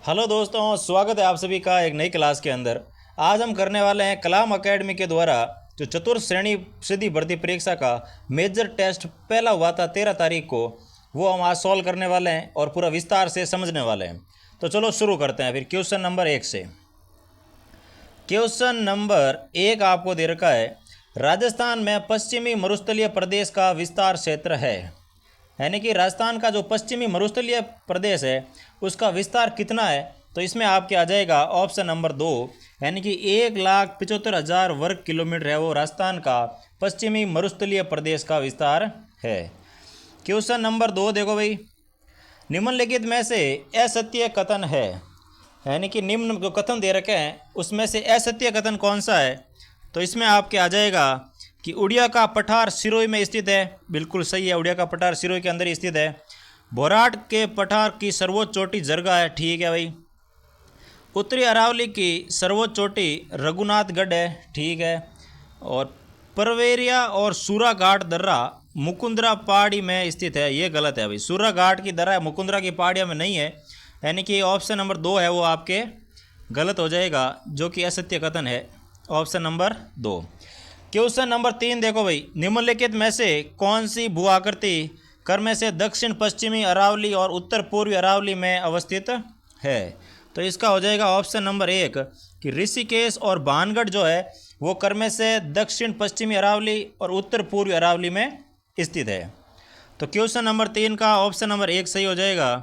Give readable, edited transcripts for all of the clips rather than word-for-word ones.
Hello दोस्तों, स्वागत है आप सभी का एक नई क्लास के अंदर। आज हम करने वाले हैं कलाम एकेडमी के द्वारा जो चतुर्थ श्रेणी सीधी भर्ती परीक्षा का मेजर टेस्ट पहला हुआ था 13 तारीख को, वो हम आज सॉल्व करने वाले हैं और पूरा विस्तार से समझने वाले हैं। तो चलो शुरू करते हैं फिर क्वेश्चन नंबर 1 से। क्वेश्चन नंबर 1 आपको दे रखा है, राजस्थान में पश्चिमी मरुस्थलीय प्रदेश का विस्तार क्षेत्र है, यानी कि राजस्थान का जो पश्चिमी मरुस्थलीय प्रदेश है उसका विस्तार कितना है। तो इसमें आपके आ जाएगा ऑप्शन नंबर 2, यानी कि 1,75,000 वर्ग किलोमीटर है वो राजस्थान का पश्चिमी मरुस्थलीय प्रदेश का विस्तार है। क्वेश्चन नंबर 2 देखो भाई, निम्नलिखित में से असत्य कथन है, यानी कि निम्न जो कथन दे रखे हैं उसमें से असत्य कथन कौन सा है। तो इसमें आपके आ जाएगा कि उड़िया का पठार सिरोही में स्थित है, बिल्कुल सही है, उड़िया का पठार सिरोही के अंदर ही स्थित है। भोराट के पठार की सर्वोच्च चोटी जरगा है, ठीक है भाई। उत्तरी अरावली की सर्वोच्च चोटी रघुनाथगढ़ है, ठीक है। और परवेरिया और सूरा घाट दर्रा मुकुंदरा पहाड़ी में स्थित है, ये गलत है भाई। सूरा घाट की दर्रा मुकुंदरा की पहाड़ियों में नहीं है, यानी कि ऑप्शन नंबर 2 है वो आपके गलत हो जाएगा, जो कि असत्य कथन है, ऑप्शन नंबर 2। क्वेश्चन नंबर 3 देखो भाई, निम्नलिखित में से कौन सी भू आकृति क्रम से दक्षिण पश्चिमी अरावली और उत्तर पूर्वी अरावली में अवस्थित है। तो इसका हो जाएगा ऑप्शन नंबर 1 कि ऋषिकेश और भानगढ़ जो है वो क्रम से दक्षिण पश्चिमी अरावली और उत्तर पूर्वी अरावली में स्थित है। तो क्वेश्चन नंबर 3 का ऑप्शन नंबर 1 सही हो जाएगा।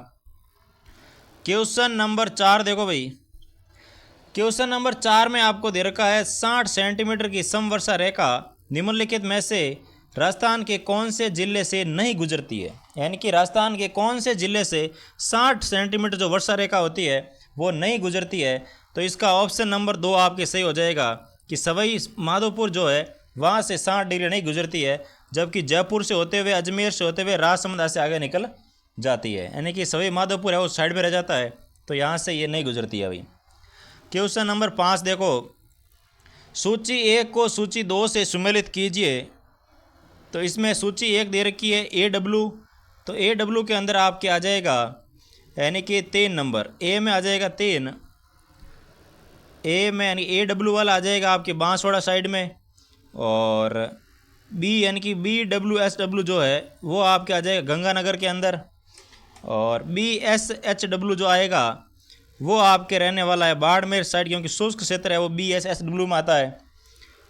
क्वेश्चन नंबर 4 देखो भाई, क्वेश्चन नंबर 4 में आपको दे रखा है 60 सेंटीमीटर की समवर्षा रेखा निम्नलिखित में से राजस्थान के कौन से जिले से नहीं गुजरती है, यानी कि राजस्थान के कौन से जिले से 60 सेंटीमीटर जो वर्षा रेखा होती है वो नहीं गुजरती है। तो इसका ऑप्शन नंबर 2 आपके सही हो जाएगा कि सवाई माधोपुर जो है वहाँ से 60 डिग्री नहीं गुजरती है, जबकि जयपुर से होते हुए, अजमेर से होते हुए राजसमंद से आगे निकल जाती है, यानी कि सवाई माधोपुर है वो साइड में रह जाता है, तो यहाँ से ये नहीं गुजरती है अभी। क्वेश्चन नंबर 5 देखो, सूची 1 को सूची 2 से सुमेलित कीजिए। तो इसमें सूची 1 दे रखी है AW, तो AW के अंदर आपके आ जाएगा यानी कि 3 नंबर, ए में आ जाएगा 3, ए में यानी AW वाला आ जाएगा आपके बांसवाड़ा साइड में, और बी यानी कि BWSW जो है वो आपके आ जाएगा गंगानगर के अंदर, और BSHW जो आएगा वो आपके रहने वाला है बाड़मेर साइड, क्योंकि शुष्क क्षेत्र है वो BSSW में आता है,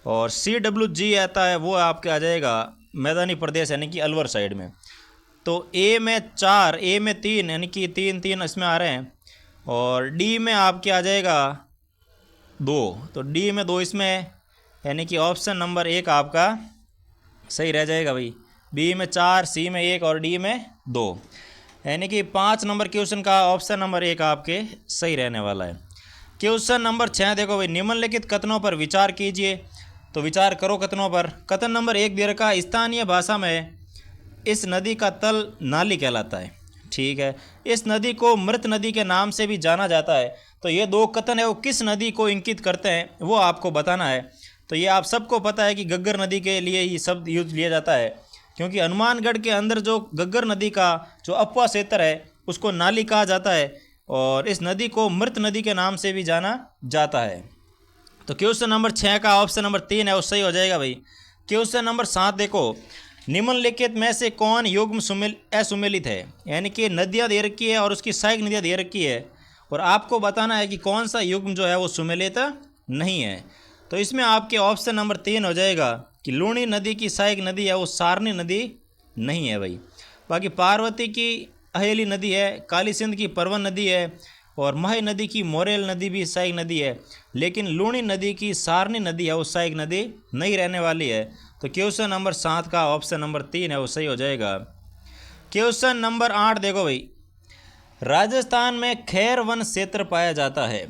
और CWG आता है वो आपके आ जाएगा मैदानी प्रदेश यानी कि अलवर साइड में। तो ए में 4, ए में 3 यानी कि 3 इसमें आ रहे हैं, और डी में आपके आ जाएगा 2, तो डी में 2 इसमें, यानी कि ऑप्शन नंबर 1 आपका सही रह जाएगा भाई। बी में 4, सी में 1 और डी में 2, यानी कि 5 नंबर क्वेश्चन का ऑप्शन नंबर 1 आपके सही रहने वाला है। क्वेश्चन नंबर 6 देखो भाई, निम्नलिखित कथनों पर विचार कीजिए। तो विचार करो कथनों पर। कथन नंबर 1 दे रखा है, स्थानीय भाषा में इस नदी का तल नाली कहलाता है, ठीक है। इस नदी को मृत नदी के नाम से भी जाना जाता है। तो ये 2 कथन है वो किस नदी को इंगित करते हैं वो आपको बताना है। तो ये आप सबको पता है कि घग्गर नदी के लिए ही शब्द यूज लिया जाता है, क्योंकि हनुमानगढ़ के अंदर जो घग्गर नदी का जो अपवा क्षेत्र है उसको नाली कहा जाता है, और इस नदी को मृत नदी के नाम से भी जाना जाता है। तो क्वेश्चन नंबर 6 का ऑप्शन नंबर 3 है वो सही हो जाएगा भाई। क्वेश्चन नंबर 7 देखो, निम्नलिखित में से कौन युग्म असुमेलित है, यानी कि नदियाँ दे रखी है और उसकी सहायक नदियाँ दे रखी है, और आपको बताना है कि कौन सा युग्म जो है वो सुमेलित नहीं है। तो इसमें आपके ऑप्शन नंबर 3 हो जाएगा कि लूणी नदी की सहायक नदी है वो सारनी नदी नहीं है भाई। बाकी पार्वती की अहेली नदी है, काली सिंध की परवन नदी है, और मही नदी की मोरेल नदी भी सहायक नदी है, लेकिन लूणी नदी की सारनी नदी है वो सहायक नदी नहीं रहने वाली है। तो क्वेश्चन नंबर 7 का ऑप्शन नंबर 3 है वो सही हो जाएगा। क्वेश्चन नंबर 8 देखो भाई, राजस्थान में खैर वन क्षेत्र पाया जाता है।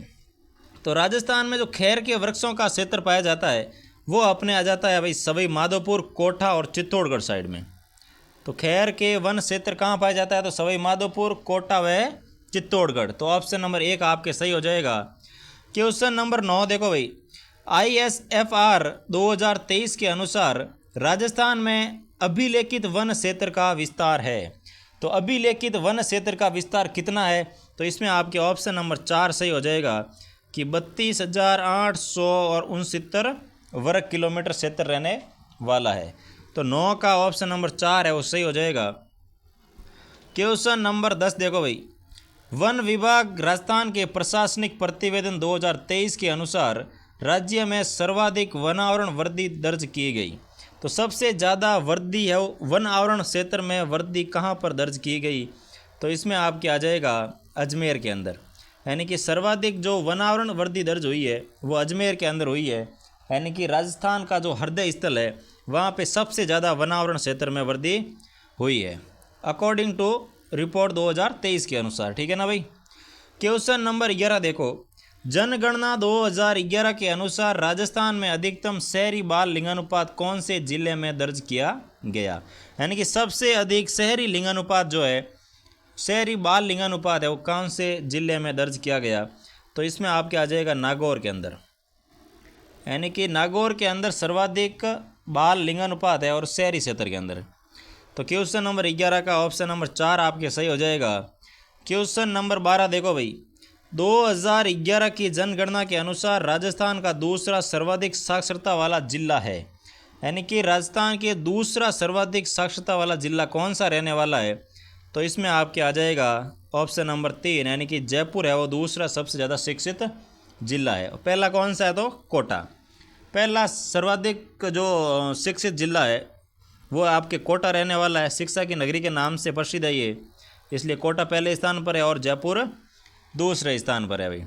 तो राजस्थान में जो खैर के वृक्षों का क्षेत्र पाया जाता है वो अपने आ जाता है भाई सवाई माधोपुर, कोटा और चित्तौड़गढ़ साइड में। तो खैर के वन क्षेत्र कहाँ पाया जाता है, तो सवाई माधोपुर, कोटा व चित्तौड़गढ़। तो ऑप्शन नंबर 1 आपके सही हो जाएगा। क्वेश्चन नंबर 9 देखो भाई, ISFR 2023 के अनुसार राजस्थान में अभिलेखित वन क्षेत्र का विस्तार है। तो अभिलेखित वन क्षेत्र का विस्तार कितना है? तो इसमें आपके ऑप्शन नंबर 4 सही हो जाएगा कि 32,869 वर्ग किलोमीटर क्षेत्र रहने वाला है। तो 9 का ऑप्शन नंबर 4 है वो सही हो जाएगा। क्वेश्चन नंबर 10 देखो भाई, वन विभाग राजस्थान के प्रशासनिक प्रतिवेदन 2023 के अनुसार राज्य में सर्वाधिक वनावरण वृद्धि दर्ज की गई। तो सबसे ज़्यादा वृद्धि है वन आवरण क्षेत्र में वृद्धि कहाँ पर दर्ज की गई? तो इसमें आपके आ जाएगा अजमेर के अंदर, यानी कि सर्वाधिक जो वनावरण वृद्धि दर्ज हुई है वो अजमेर के अंदर हुई है, यानी कि राजस्थान का जो हृदय स्थल है वहाँ पे सबसे ज़्यादा वनावरण क्षेत्र में वृद्धि हुई है अकॉर्डिंग टू रिपोर्ट 2023 के अनुसार। ठीक है ना भाई। क्वेश्चन नंबर 11 देखो, जनगणना 2011 के अनुसार राजस्थान में अधिकतम शहरी बाल लिंगानुपात कौन से जिले में दर्ज किया गया? यानी कि सबसे अधिक शहरी लिंगानुपात जो है, शहरी बाल लिंगानुपात है वो कौन से जिले में दर्ज किया गया? तो इसमें आपके आ जाएगा नागौर के अंदर, यानी कि नागौर के अंदर सर्वाधिक बाल लिंगानुपात है और शहरी क्षेत्र के अंदर। तो क्वेश्चन नंबर 11 का ऑप्शन नंबर 4 आपके सही हो जाएगा। क्वेश्चन नंबर 12 देखो भाई, 2011 की जनगणना के अनुसार राजस्थान का दूसरा सर्वाधिक साक्षरता वाला जिला है, यानी कि राजस्थान के दूसरा सर्वाधिक साक्षरता वाला जिला कौन सा रहने वाला है? तो इसमें आपके आ जाएगा ऑप्शन नंबर 3, यानी कि जयपुर है वो दूसरा सबसे ज़्यादा शिक्षित जिला है। पहला कौन सा है? तो कोटा। पहला सर्वाधिक जो शिक्षित जिला है वो आपके कोटा रहने वाला है, शिक्षा की नगरी के नाम से प्रसिद्ध है ये, इसलिए कोटा पहले स्थान पर है और जयपुर दूसरे स्थान पर है भाई।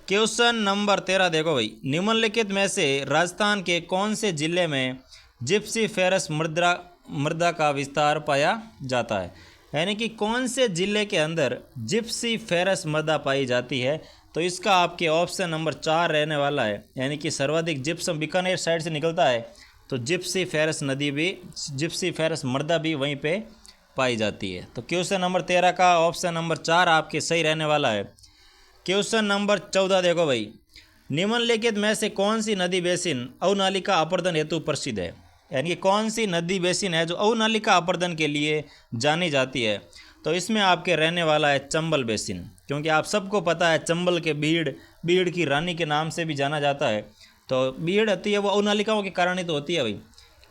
क्वेश्चन नंबर 13 देखो भाई, निम्नलिखित में से राजस्थान के कौन से जिले में जिप्सीफेरस मृदा का विस्तार पाया जाता है? यानी कि कौन से जिले के अंदर जिप्सीफेरस मृदा पाई जाती है? तो इसका आपके ऑप्शन नंबर 4 रहने वाला है, यानी कि सर्वाधिक जिप्सम बीकानेर साइड से निकलता है, तो जिप्सीफेरस नदी भी, जिप्सीफेरस मृदा भी वहीं पे पाई जाती है। तो क्वेश्चन नंबर 13 का ऑप्शन नंबर 4 आपके सही रहने वाला है। क्वेश्चन नंबर 14 देखो भाई, निम्नलिखित में से कौन सी नदी बेसिन अवनालिका अपर्दन हेतु प्रसिद्ध है? यानी कि कौन सी नदी बेसिन है जो अवनालिका अपर्दन के लिए जानी जाती है? तो इसमें आपके रहने वाला है चंबल बेसिन, क्योंकि आप सबको पता है चंबल के बीड़ की रानी के नाम से भी जाना जाता है। तो बीड़ होती है वो अवनालिकाओं के कारण ही तो होती है भाई,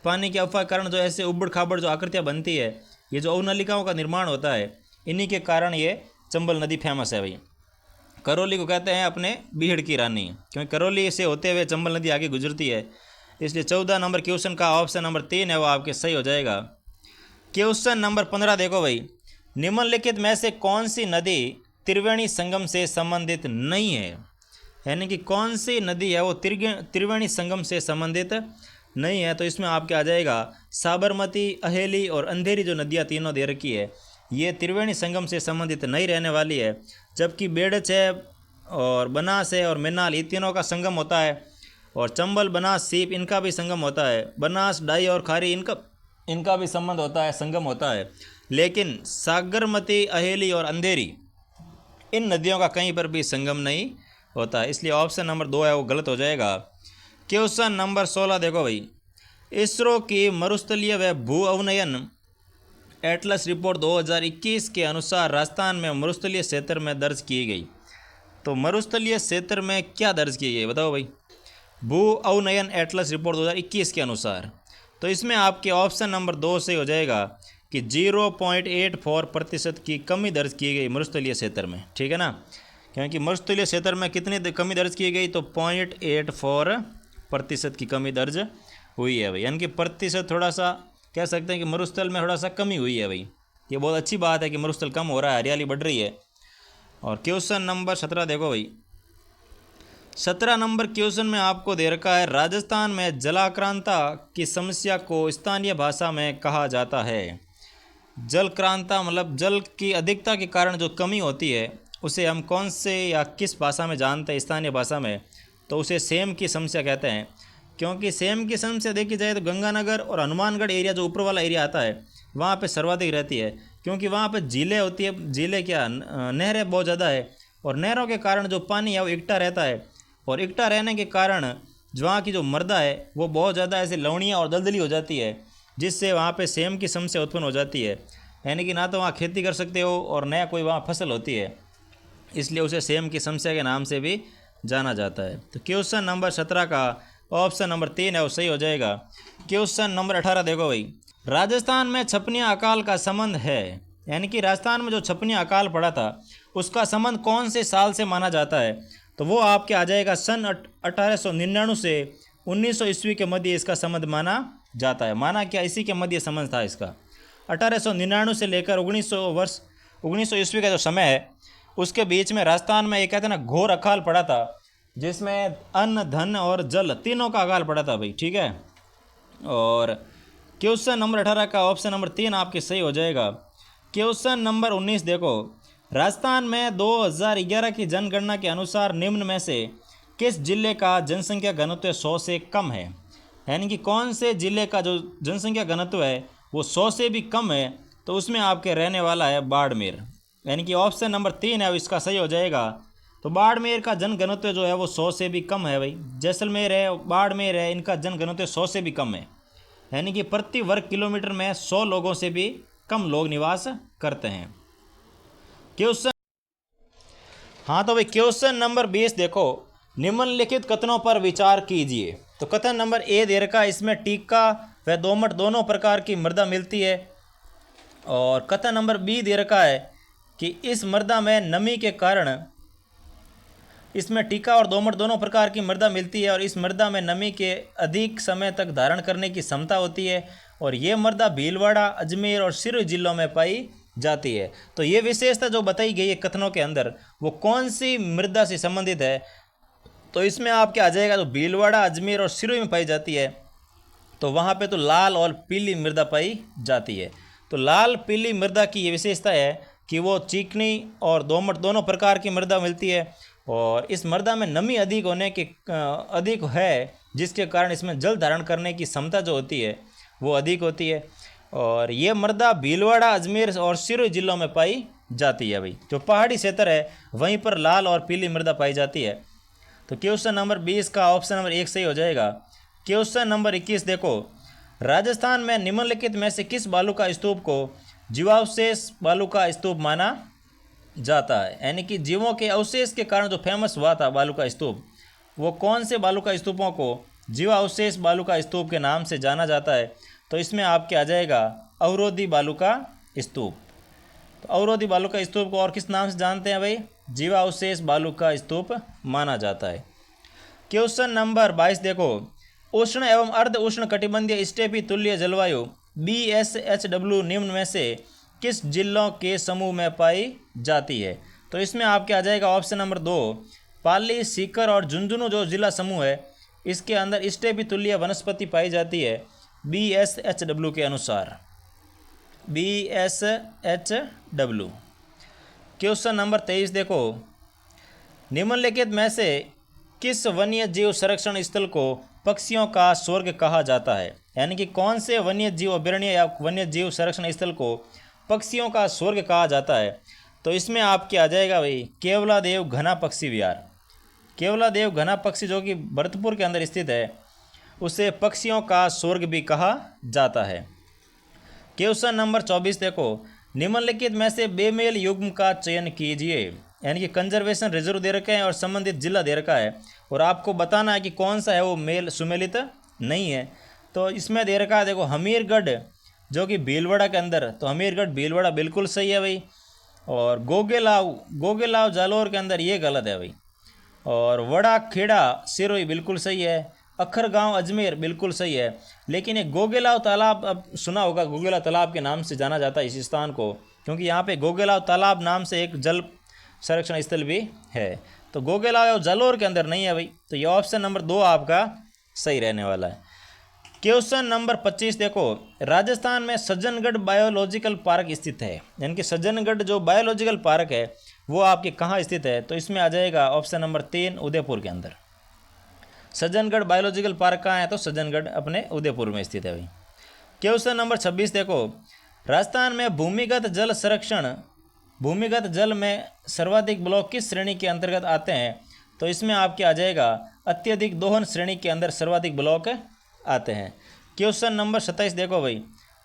पानी के अफवाह कारण जो ऐसे उबड़ खाबड़ जो आकृतियाँ बनती है, ये जो अवनालिकाओं का निर्माण होता है, इन्हीं के कारण ये चंबल नदी फेमस है भाई। करौली को कहते हैं अपने बीड़ की रानी, क्योंकि करौली से होते हुए चंबल नदी आगे गुजरती है, इसलिए 14 नंबर क्वेश्चन का ऑप्शन नंबर 3 है वो आपके सही हो जाएगा। क्वेश्चन नंबर 15 देखो भाई, निम्नलिखित में से कौन सी नदी त्रिवेणी संगम से संबंधित नहीं है? यानी कि कौन सी नदी है वो त्रिवेणी संगम से संबंधित नहीं है? तो इसमें आपके आ जाएगा साबरमती, अहेली और अंधेरी, जो नदियाँ तीनों दे रखी है ये त्रिवेणी संगम से संबंधित नहीं रहने वाली है, जबकि बेड़च है और बनास है और मेनाल, ये तीनों का संगम होता है, और चंबल, बनास, सीप इनका भी संगम होता है, बनास, डाई और खारी इनका भी संबंध होता है, संगम होता है, लेकिन सागरमती, अहेली और अंधेरी इन नदियों का कहीं पर भी संगम नहीं होता है, इसलिए ऑप्शन नंबर 2 है वो गलत हो जाएगा। क्वेश्चन नंबर 16 देखो भाई, इसरो की मरुस्थलीय व भू अवनयन एटलस रिपोर्ट 2021 के अनुसार राजस्थान में मरुस्थलीय क्षेत्र में दर्ज की गई। तो मरुस्थलीय क्षेत्र में क्या दर्ज की गई बताओ भाई? भू अवनयन एटलस रिपोर्ट 2021 के अनुसार। तो इसमें आपके ऑप्शन नंबर 2 से हो जाएगा कि 0.84% की कमी दर्ज की गई मरुस्थलीय क्षेत्र में। ठीक है ना, क्योंकि मरुस्थलीय क्षेत्र में कितनी कमी दर्ज की गई? तो 0.84% की कमी दर्ज हुई है भाई, यानी कि प्रतिशत थोड़ा सा कह सकते हैं कि मरुस्थल में थोड़ा सा कमी हुई है भाई। ये बहुत अच्छी बात है कि मरुस्थल कम हो रहा है, हरियाली बढ़ रही है। और क्वेश्चन नंबर 17 देखो भाई, 17 नंबर क्वेश्चन में आपको दे रखा है, राजस्थान में जलाक्रांता की समस्या को स्थानीय भाषा में कहा जाता है। जलक्रांता मतलब जल की अधिकता के कारण जो कमी होती है उसे हम कौन से या किस भाषा में जानते हैं स्थानीय भाषा में? तो उसे सेम की समस्या कहते हैं, क्योंकि सेम की समस्या देखी जाए तो गंगानगर और हनुमानगढ़ एरिया जो ऊपर वाला एरिया आता है वहाँ पे सर्वाधिक रहती है, क्योंकि वहाँ पे झीलें होती है, झीलें क्या नहरें बहुत ज़्यादा है, और नहरों के कारण जो पानी है वो इकट्ठा रहता है, और इकट्ठा रहने के कारण वहाँ की जो मृदा है वो बहुत ज़्यादा ऐसे लवणीय और दलदली हो जाती है, जिससे वहाँ पे सेम की समस्या उत्पन्न हो जाती है। यानी कि ना तो वहाँ खेती कर सकते हो और नया कोई वहाँ फसल होती है, इसलिए उसे सेम की समस्या के नाम से भी जाना जाता है। तो क्वेश्चन नंबर 17 का ऑप्शन नंबर 3 है वो सही हो जाएगा। क्वेश्चन नंबर 18 देखो भाई, राजस्थान में छपनिया अकाल का संबंध है, यानी कि राजस्थान में जो छपनिया अकाल पड़ा था उसका संबंध कौन से साल से माना जाता है? तो वो आपके आ जाएगा सन 1899 से 1900 ईस्वी के मध्य इसका संबंध माना जाता है। माना क्या, इसी के मध्य संबंध था इसका। 1899 से लेकर 1900 ईस्वी का जो समय है उसके बीच में राजस्थान में एक कहते हैं ना घोर अकाल पड़ा था, जिसमें अन्न धन और जल तीनों का अकाल पड़ा था भाई, ठीक है। और क्वेश्चन नंबर 18 का ऑप्शन नंबर 3 आपके सही हो जाएगा। क्वेश्चन नंबर 19 देखो, राजस्थान में 2011 की जनगणना के अनुसार निम्न में से किस जिले का जनसंख्या घनत्व 100 से कम है? यानी कि कौन से जिले का जो जनसंख्या घनत्व है वो 100 से भी कम है, तो उसमें आपके रहने वाला है बाड़मेर। यानी कि ऑप्शन नंबर 3 है इसका सही हो जाएगा। तो बाड़मेर का जनघनत्व जो है वो 100 से भी कम है भाई। जैसलमेर है, बाड़मेर है, इनका जनघनत्व 100 से भी कम है, यानी कि प्रति वर्ग किलोमीटर में 100 लोगों से भी कम लोग निवास करते हैं। क्वेश्चन, हाँ तो भाई क्वेश्चन नंबर 20 देखो, निम्नलिखित कथनों पर विचार कीजिए। तो कथन नंबर ए दे रखा, इसमें टीका व दोमट दोनों प्रकार की मृदा मिलती है। और कथन नंबर बी दे रखा है कि इस मृदा में नमी के कारण, इसमें टीका और दोमट दोनों प्रकार की मृदा मिलती है और इस मृदा में नमी के अधिक समय तक धारण करने की क्षमता होती है और ये मृदा भीलवाड़ा, अजमेर और सिरोही जिलों में पाई जाती है। तो ये विशेषता जो बताई गई है कथनों के अंदर वो कौन सी मृदा से संबंधित है? तो इसमें आपके आ जाएगा तो भीलवाड़ा, अजमेर और सिरोही में पाई जाती है, तो वहाँ पे तो लाल और पीली मृदा पाई जाती है। तो लाल पीली मृदा की ये विशेषता है कि वो चिकनी और दोमट दोनों प्रकार की मृदा मिलती है और इस मृदा में नमी अधिक होने के अधिक है, जिसके कारण इसमें जल धारण करने की क्षमता जो होती है वो अधिक होती है। और ये मृदा भीलवाड़ा, अजमेर और सिरोही जिलों में पाई जाती है भाई। जो पहाड़ी क्षेत्र है वहीं पर लाल और पीली मृदा पाई जाती है। तो क्वेश्चन नंबर 20 का ऑप्शन नंबर 1 सही हो जाएगा। क्वेश्चन नंबर 21 देखो, राजस्थान में निम्नलिखित में से किस बालू का स्तूप को जीवावशेष बालू का स्तूप माना जाता है? यानी कि जीवों के अवशेष के कारण जो फेमस हुआ था बालू का स्तूप, वो कौन से बालू का स्तूपों को जीवावशेष बालू का स्तूप के नाम से जाना जाता है? तो इसमें आपके आ जाएगा अवरोधी बालू का स्तूप। तो अवरोधी बालू का स्तूप को और किस नाम से जानते हैं भाई? जीवावशेष बालू का स्तूप माना जाता है। क्वेश्चन नंबर 22 देखो, उष्ण एवं अर्ध उष्ण कटिबंधीय स्टेपी तुल्य जलवायु BSHW निम्न में से किस जिलों के समूह में पाई जाती है? तो इसमें आपके आ जाएगा ऑप्शन नंबर 2, पाली, सीकर और झुंझुनू जो जिला समूह है इसके अंदर स्टेपी तुल्य वनस्पति पाई जाती है BSHW के अनुसार। BSHW। क्वेश्चन नंबर 23 देखो, निम्नलिखित में से किस वन्य जीव संरक्षण स्थल को पक्षियों का स्वर्ग कहा जाता है? यानी कि कौन से वन्य जीव अभयारण्य या वन्य जीव संरक्षण स्थल को पक्षियों का स्वर्ग कहा जाता है? तो इसमें आपके आ जाएगा भाई केवलादेव घना पक्षी विहार। केवलादेव घना पक्षी जो कि भरतपुर के अंदर स्थित है उसे पक्षियों का स्वर्ग भी कहा जाता है। क्वेश्चन नंबर 24 देखो, निम्नलिखित में से बेमेल युग्म का चयन कीजिए। यानी कि कंजर्वेशन रिजर्व दे रखे हैं और संबंधित जिला दे रखा है और आपको बताना है कि कौन सा है वो मेल सुमेलित नहीं है। तो इसमें दे रखा है देखो हमीरगढ़ जो कि भीलवाड़ा के अंदर, तो हमीरगढ़ भीलवाड़ा बिल्कुल सही है भाई। और गोगेलाव जालोर के अंदर ये गलत है भाई। और वड़ा खेड़ा सिरोही बिल्कुल सही है। अखर गांव अजमेर बिल्कुल सही है। लेकिन ये गोगेलाव तालाब, अब सुना होगा गोगेलाव तालाब के नाम से जाना जाता है इस स्थान को, क्योंकि यहाँ पे गोगेलाव तालाब नाम से एक जल संरक्षण स्थल भी है। तो गोगेलाव जालोर के अंदर नहीं है भाई। तो ये ऑप्शन नंबर 2 आपका सही रहने वाला है। क्वेश्चन नंबर 25 देखो, राजस्थान में सज्जनगढ़ बायोलॉजिकल पार्क स्थित है। यानी कि सज्जनगढ़ जो बायोलॉजिकल पार्क है वो आपके कहाँ स्थित है? तो इसमें आ जाएगा ऑप्शन नंबर 3 उदयपुर के अंदर। सज्जनगढ़ बायोलॉजिकल पार्क कहाँ है? तो सज्जनगढ़ अपने उदयपुर में स्थित है भाई। क्वेश्चन नंबर 26 देखो, राजस्थान में भूमिगत जल संरक्षण, भूमिगत जल में सर्वाधिक ब्लॉक किस श्रेणी के अंतर्गत आते हैं? तो इसमें आपके आ जाएगा अत्यधिक दोहन श्रेणी के अंदर सर्वाधिक ब्लॉक आते हैं। क्वेश्चन नंबर 27 देखो भाई,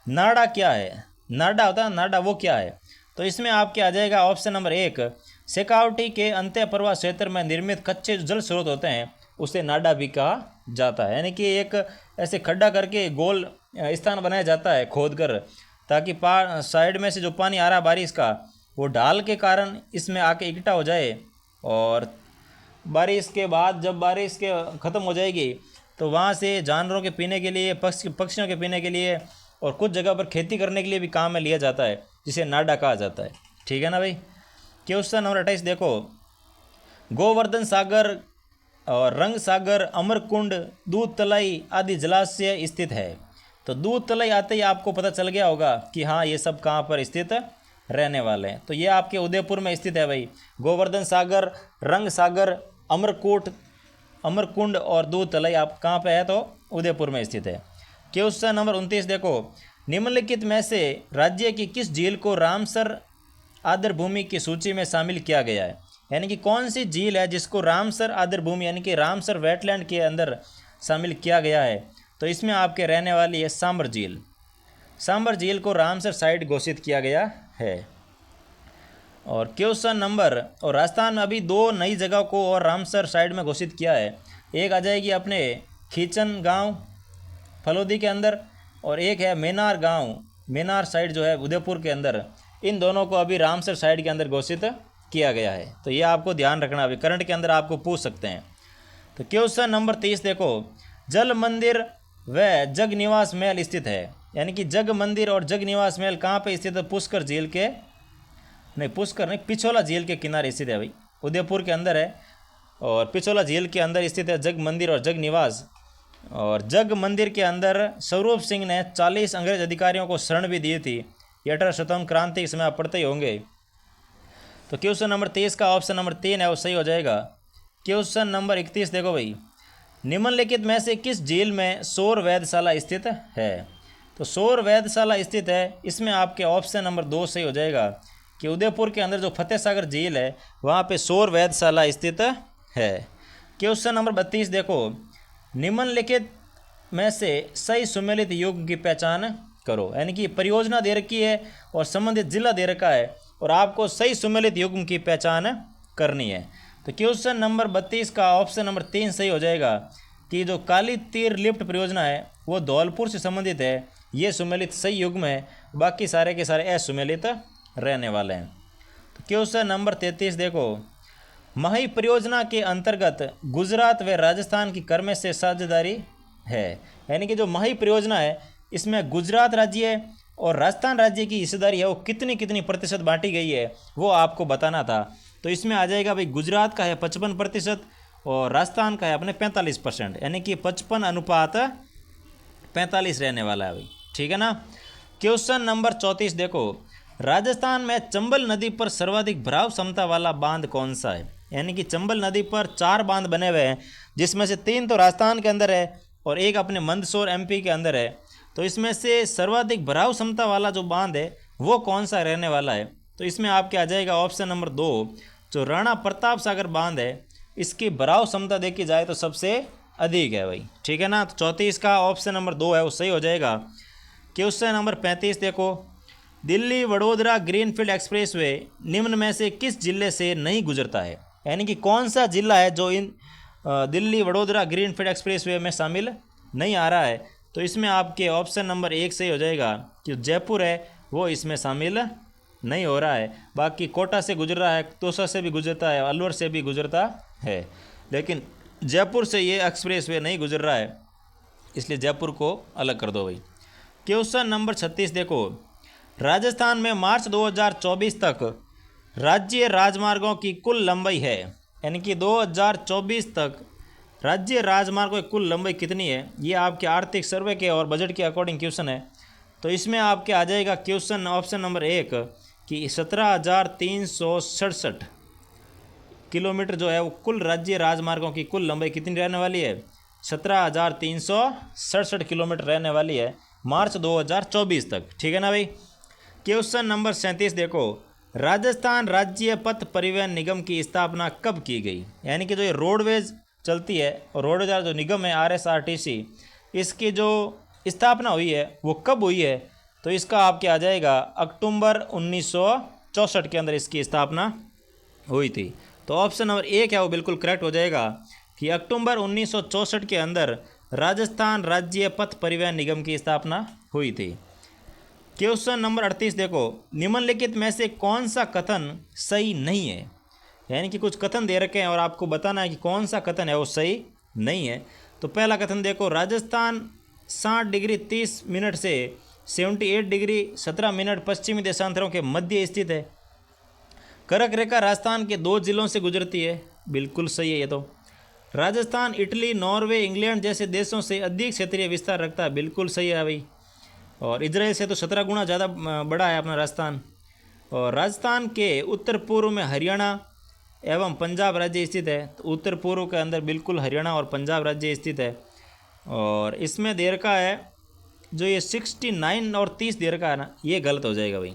नाड़ा क्या है? नाडा होता है, नाडा वो क्या है? तो इसमें आपके आ जाएगा ऑप्शन नंबर 1, शेखावटी के अंत्य प्रवाह क्षेत्र में निर्मित कच्चे जो जल स्रोत होते हैं उसे नाडा भी कहा जाता है। यानी कि एक ऐसे खड्डा करके गोल स्थान बनाया जाता है खोद कर, ताकि साइड में से जो पानी आ रहा बारिश का वो ढाल के कारण इसमें आके इकट्ठा हो जाए, और बारिश के बाद जब बारिश के ख़त्म हो जाएगी तो वहाँ से जानवरों के पीने के लिए, पक्षियों के पीने के लिए और कुछ जगह पर खेती करने के लिए भी काम में लिया जाता है, जिसे नाडा कहा जाता है। ठीक है ना भाई। क्वेश्चन नंबर 28 देखो, गोवर्धन सागर और रंग सागर, अमरकुंड, दूध तलाई आदि जलाशय स्थित है। तो दूध तलाई आते ही आपको पता चल गया होगा कि हाँ ये सब कहाँ पर स्थित रहने वाले हैं। तो ये आपके उदयपुर में स्थित है भाई। गोवर्धन सागर, रंग सागर, अमरकुंड और दूध तलाई आप कहाँ पे है? तो उदयपुर में स्थित है। क्वेश्चन नंबर 29 देखो, निम्नलिखित में से राज्य की किस झील को रामसर आर्द्रभूमि की सूची में शामिल किया गया है? यानी कि कौन सी झील है जिसको रामसर आर्द्रभूमि यानी कि रामसर वेटलैंड के अंदर शामिल किया गया है? तो इसमें आपके रहने वाली है सांबर झील। सांबर झील को रामसर साइट घोषित किया गया है। और क्वेश्चन नंबर, और राजस्थान में अभी 2 नई जगह को और रामसर साइड में घोषित किया है। एक आ जाएगी अपने खींचन गांव फलोदी के अंदर, और एक है मेनार गांव, मेनार साइड जो है उदयपुर के अंदर। इन दोनों को अभी रामसर साइड के अंदर घोषित किया गया है। तो ये आपको ध्यान रखना, अभी करंट के अंदर आपको पूछ सकते हैं। तो क्वेश्चन नंबर 30 देखो, जल मंदिर व जग निवास महल स्थित है। यानी कि जग मंदिर और जग निवास महल कहाँ पे स्थित है? पुष्कर झील के, नहीं पुष्कर नहीं, पिछोला झील के किनारे स्थित है भाई, उदयपुर के अंदर है। और पिछोला झील के अंदर स्थित है जग मंदिर और जग निवास। और जग मंदिर के अंदर स्वरूप सिंह ने 40 अंग्रेज अधिकारियों को शरण भी दी थी। ये 1857 क्रांति के समय आप पढ़ते ही होंगे। तो क्वेश्चन नंबर 23 का ऑप्शन नंबर 3 है वो सही हो जाएगा। क्वेश्चन नंबर 31 देखो भाई, निम्नलिखित में से किस झील में सौर वेधशाला स्थित है? तो सौर वेधशाला स्थित है, इसमें आपके ऑप्शन नंबर 2 सही हो जाएगा कि उदयपुर के अंदर जो फतेह सागर झील है वहाँ पे सौर वेधशाला स्थित है। क्वेश्चन नंबर 32 देखो, निम्नलिखित में से सही सुमेलित युग की पहचान करो। यानी कि परियोजना दे रखी है और संबंधित जिला दे रखा है और आपको सही सुमेलित युग की पहचान करनी है। तो क्वेश्चन नंबर 32 का ऑप्शन नंबर 3 सही हो जाएगा कि जो काली तीर लिफ्ट परियोजना है वो धौलपुर से संबंधित है। ये सुमेलित सही युग्म है, बाकी सारे के सारे असुमेलित रहने वाले हैं। तो क्वेश्चन नंबर 33 देखो, मही परियोजना के अंतर्गत गुजरात व राजस्थान की कर में से साझेदारी है। यानी कि जो मही परियोजना है इसमें गुजरात राज्य और राजस्थान राज्य की हिस्सेदारी है वो कितनी कितनी प्रतिशत बांटी गई है वो आपको बताना था। तो इसमें आ जाएगा भाई, गुजरात का है 55% और राजस्थान का है अपने 45%, यानी कि 55:45 रहने वाला है भाई। ठीक है ना। क्वेश्चन नंबर 34 देखो, राजस्थान में चंबल नदी पर सर्वाधिक भराव क्षमता वाला बांध कौन सा है? यानी कि चंबल नदी पर 4 बांध बने हुए हैं, जिसमें से 3 तो राजस्थान के अंदर है और एक अपने मंदसौर एमपी के अंदर है। तो इसमें से सर्वाधिक भराव क्षमता वाला जो बांध है वो कौन सा रहने वाला है? तो इसमें आपके आ जाएगा ऑप्शन नंबर 2, जो राणा प्रताप सागर बांध है, इसकी भराव क्षमता देखी जाए तो सबसे अधिक है भाई। ठीक है ना। तो 34 का ऑप्शन नंबर 2 है वो सही हो जाएगा। क्वेश्चन नंबर 35 देखो, दिल्ली वडोदरा ग्रीनफील्ड एक्सप्रेसवे निम्न में से किस जिले से नहीं गुजरता है? यानी कि कौन सा जिला है जो इन दिल्ली वडोदरा ग्रीनफील्ड एक्सप्रेसवे में शामिल नहीं आ रहा है? तो इसमें आपके ऑप्शन नंबर 1 सही हो जाएगा कि जयपुर है वो इसमें शामिल नहीं हो रहा है। बाकी कोटा से गुजर रहा है, तोसा से भी गुजरता है, अलवर से भी गुजरता है, लेकिन जयपुर से ये एक्सप्रेसवे नहीं गुजर रहा है, इसलिए जयपुर को अलग कर दो भाई। क्वेश्चन नंबर 36 देखो, राजस्थान में मार्च 2024 तक राज्य राजमार्गों की कुल लंबाई है। यानी कि 2024 तक राज्य राजमार्गों की कुल लंबाई कितनी है? ये आपके आर्थिक सर्वे के और बजट के अकॉर्डिंग क्वेश्चन है। तो इसमें आपके आ जाएगा क्वेश्चन ऑप्शन नंबर 1 कि 17,367 किलोमीटर जो है वो कुल राज्य राजमार्गों की कुल लंबाई कितनी रहने वाली है? 17,367 किलोमीटर रहने वाली है मार्च 2024 तक। ठीक है ना भाई। क्वेश्चन नंबर 37 देखो, राजस्थान राज्य पथ परिवहन निगम की स्थापना कब की गई? यानी कि जो ये रोडवेज चलती है और रोडवेज जो निगम है RSRTC, इसकी जो स्थापना हुई है वो कब हुई है? तो इसका आपके आ जाएगा अक्टूबर 1964 के अंदर इसकी स्थापना हुई थी। तो ऑप्शन नंबर ए क्या वो बिल्कुल करेक्ट हो जाएगा कि अक्टूबर 1964 के अंदर राजस्थान राज्य पथ परिवहन निगम की स्थापना हुई थी। क्वेश्चन नंबर 38 देखो, निम्नलिखित में से कौन सा कथन सही नहीं है? यानी कि कुछ कथन दे रखे हैं और आपको बताना है कि कौन सा कथन है वो सही नहीं है। तो पहला कथन देखो, राजस्थान 60 डिग्री 30 मिनट से 78 डिग्री 17 मिनट पश्चिमी देशांतरों के मध्य स्थित है। कर्क रेखा राजस्थान के 2 जिलों से गुजरती है, बिल्कुल सही है ये तो। राजस्थान इटली नॉर्वे इंग्लैंड जैसे देशों से अधिक क्षेत्रीय विस्तार रखता है, बिल्कुल सही है भाई। और इजराइल से तो 17 गुना ज़्यादा बड़ा है अपना राजस्थान। और राजस्थान के उत्तर पूर्व में हरियाणा एवं पंजाब राज्य स्थित है। तो उत्तर पूर्व के अंदर बिल्कुल हरियाणा और पंजाब राज्य स्थित है। और इसमें दे रखा है जो ये 69 और 30 दे रखा है ना, ये गलत हो जाएगा भाई,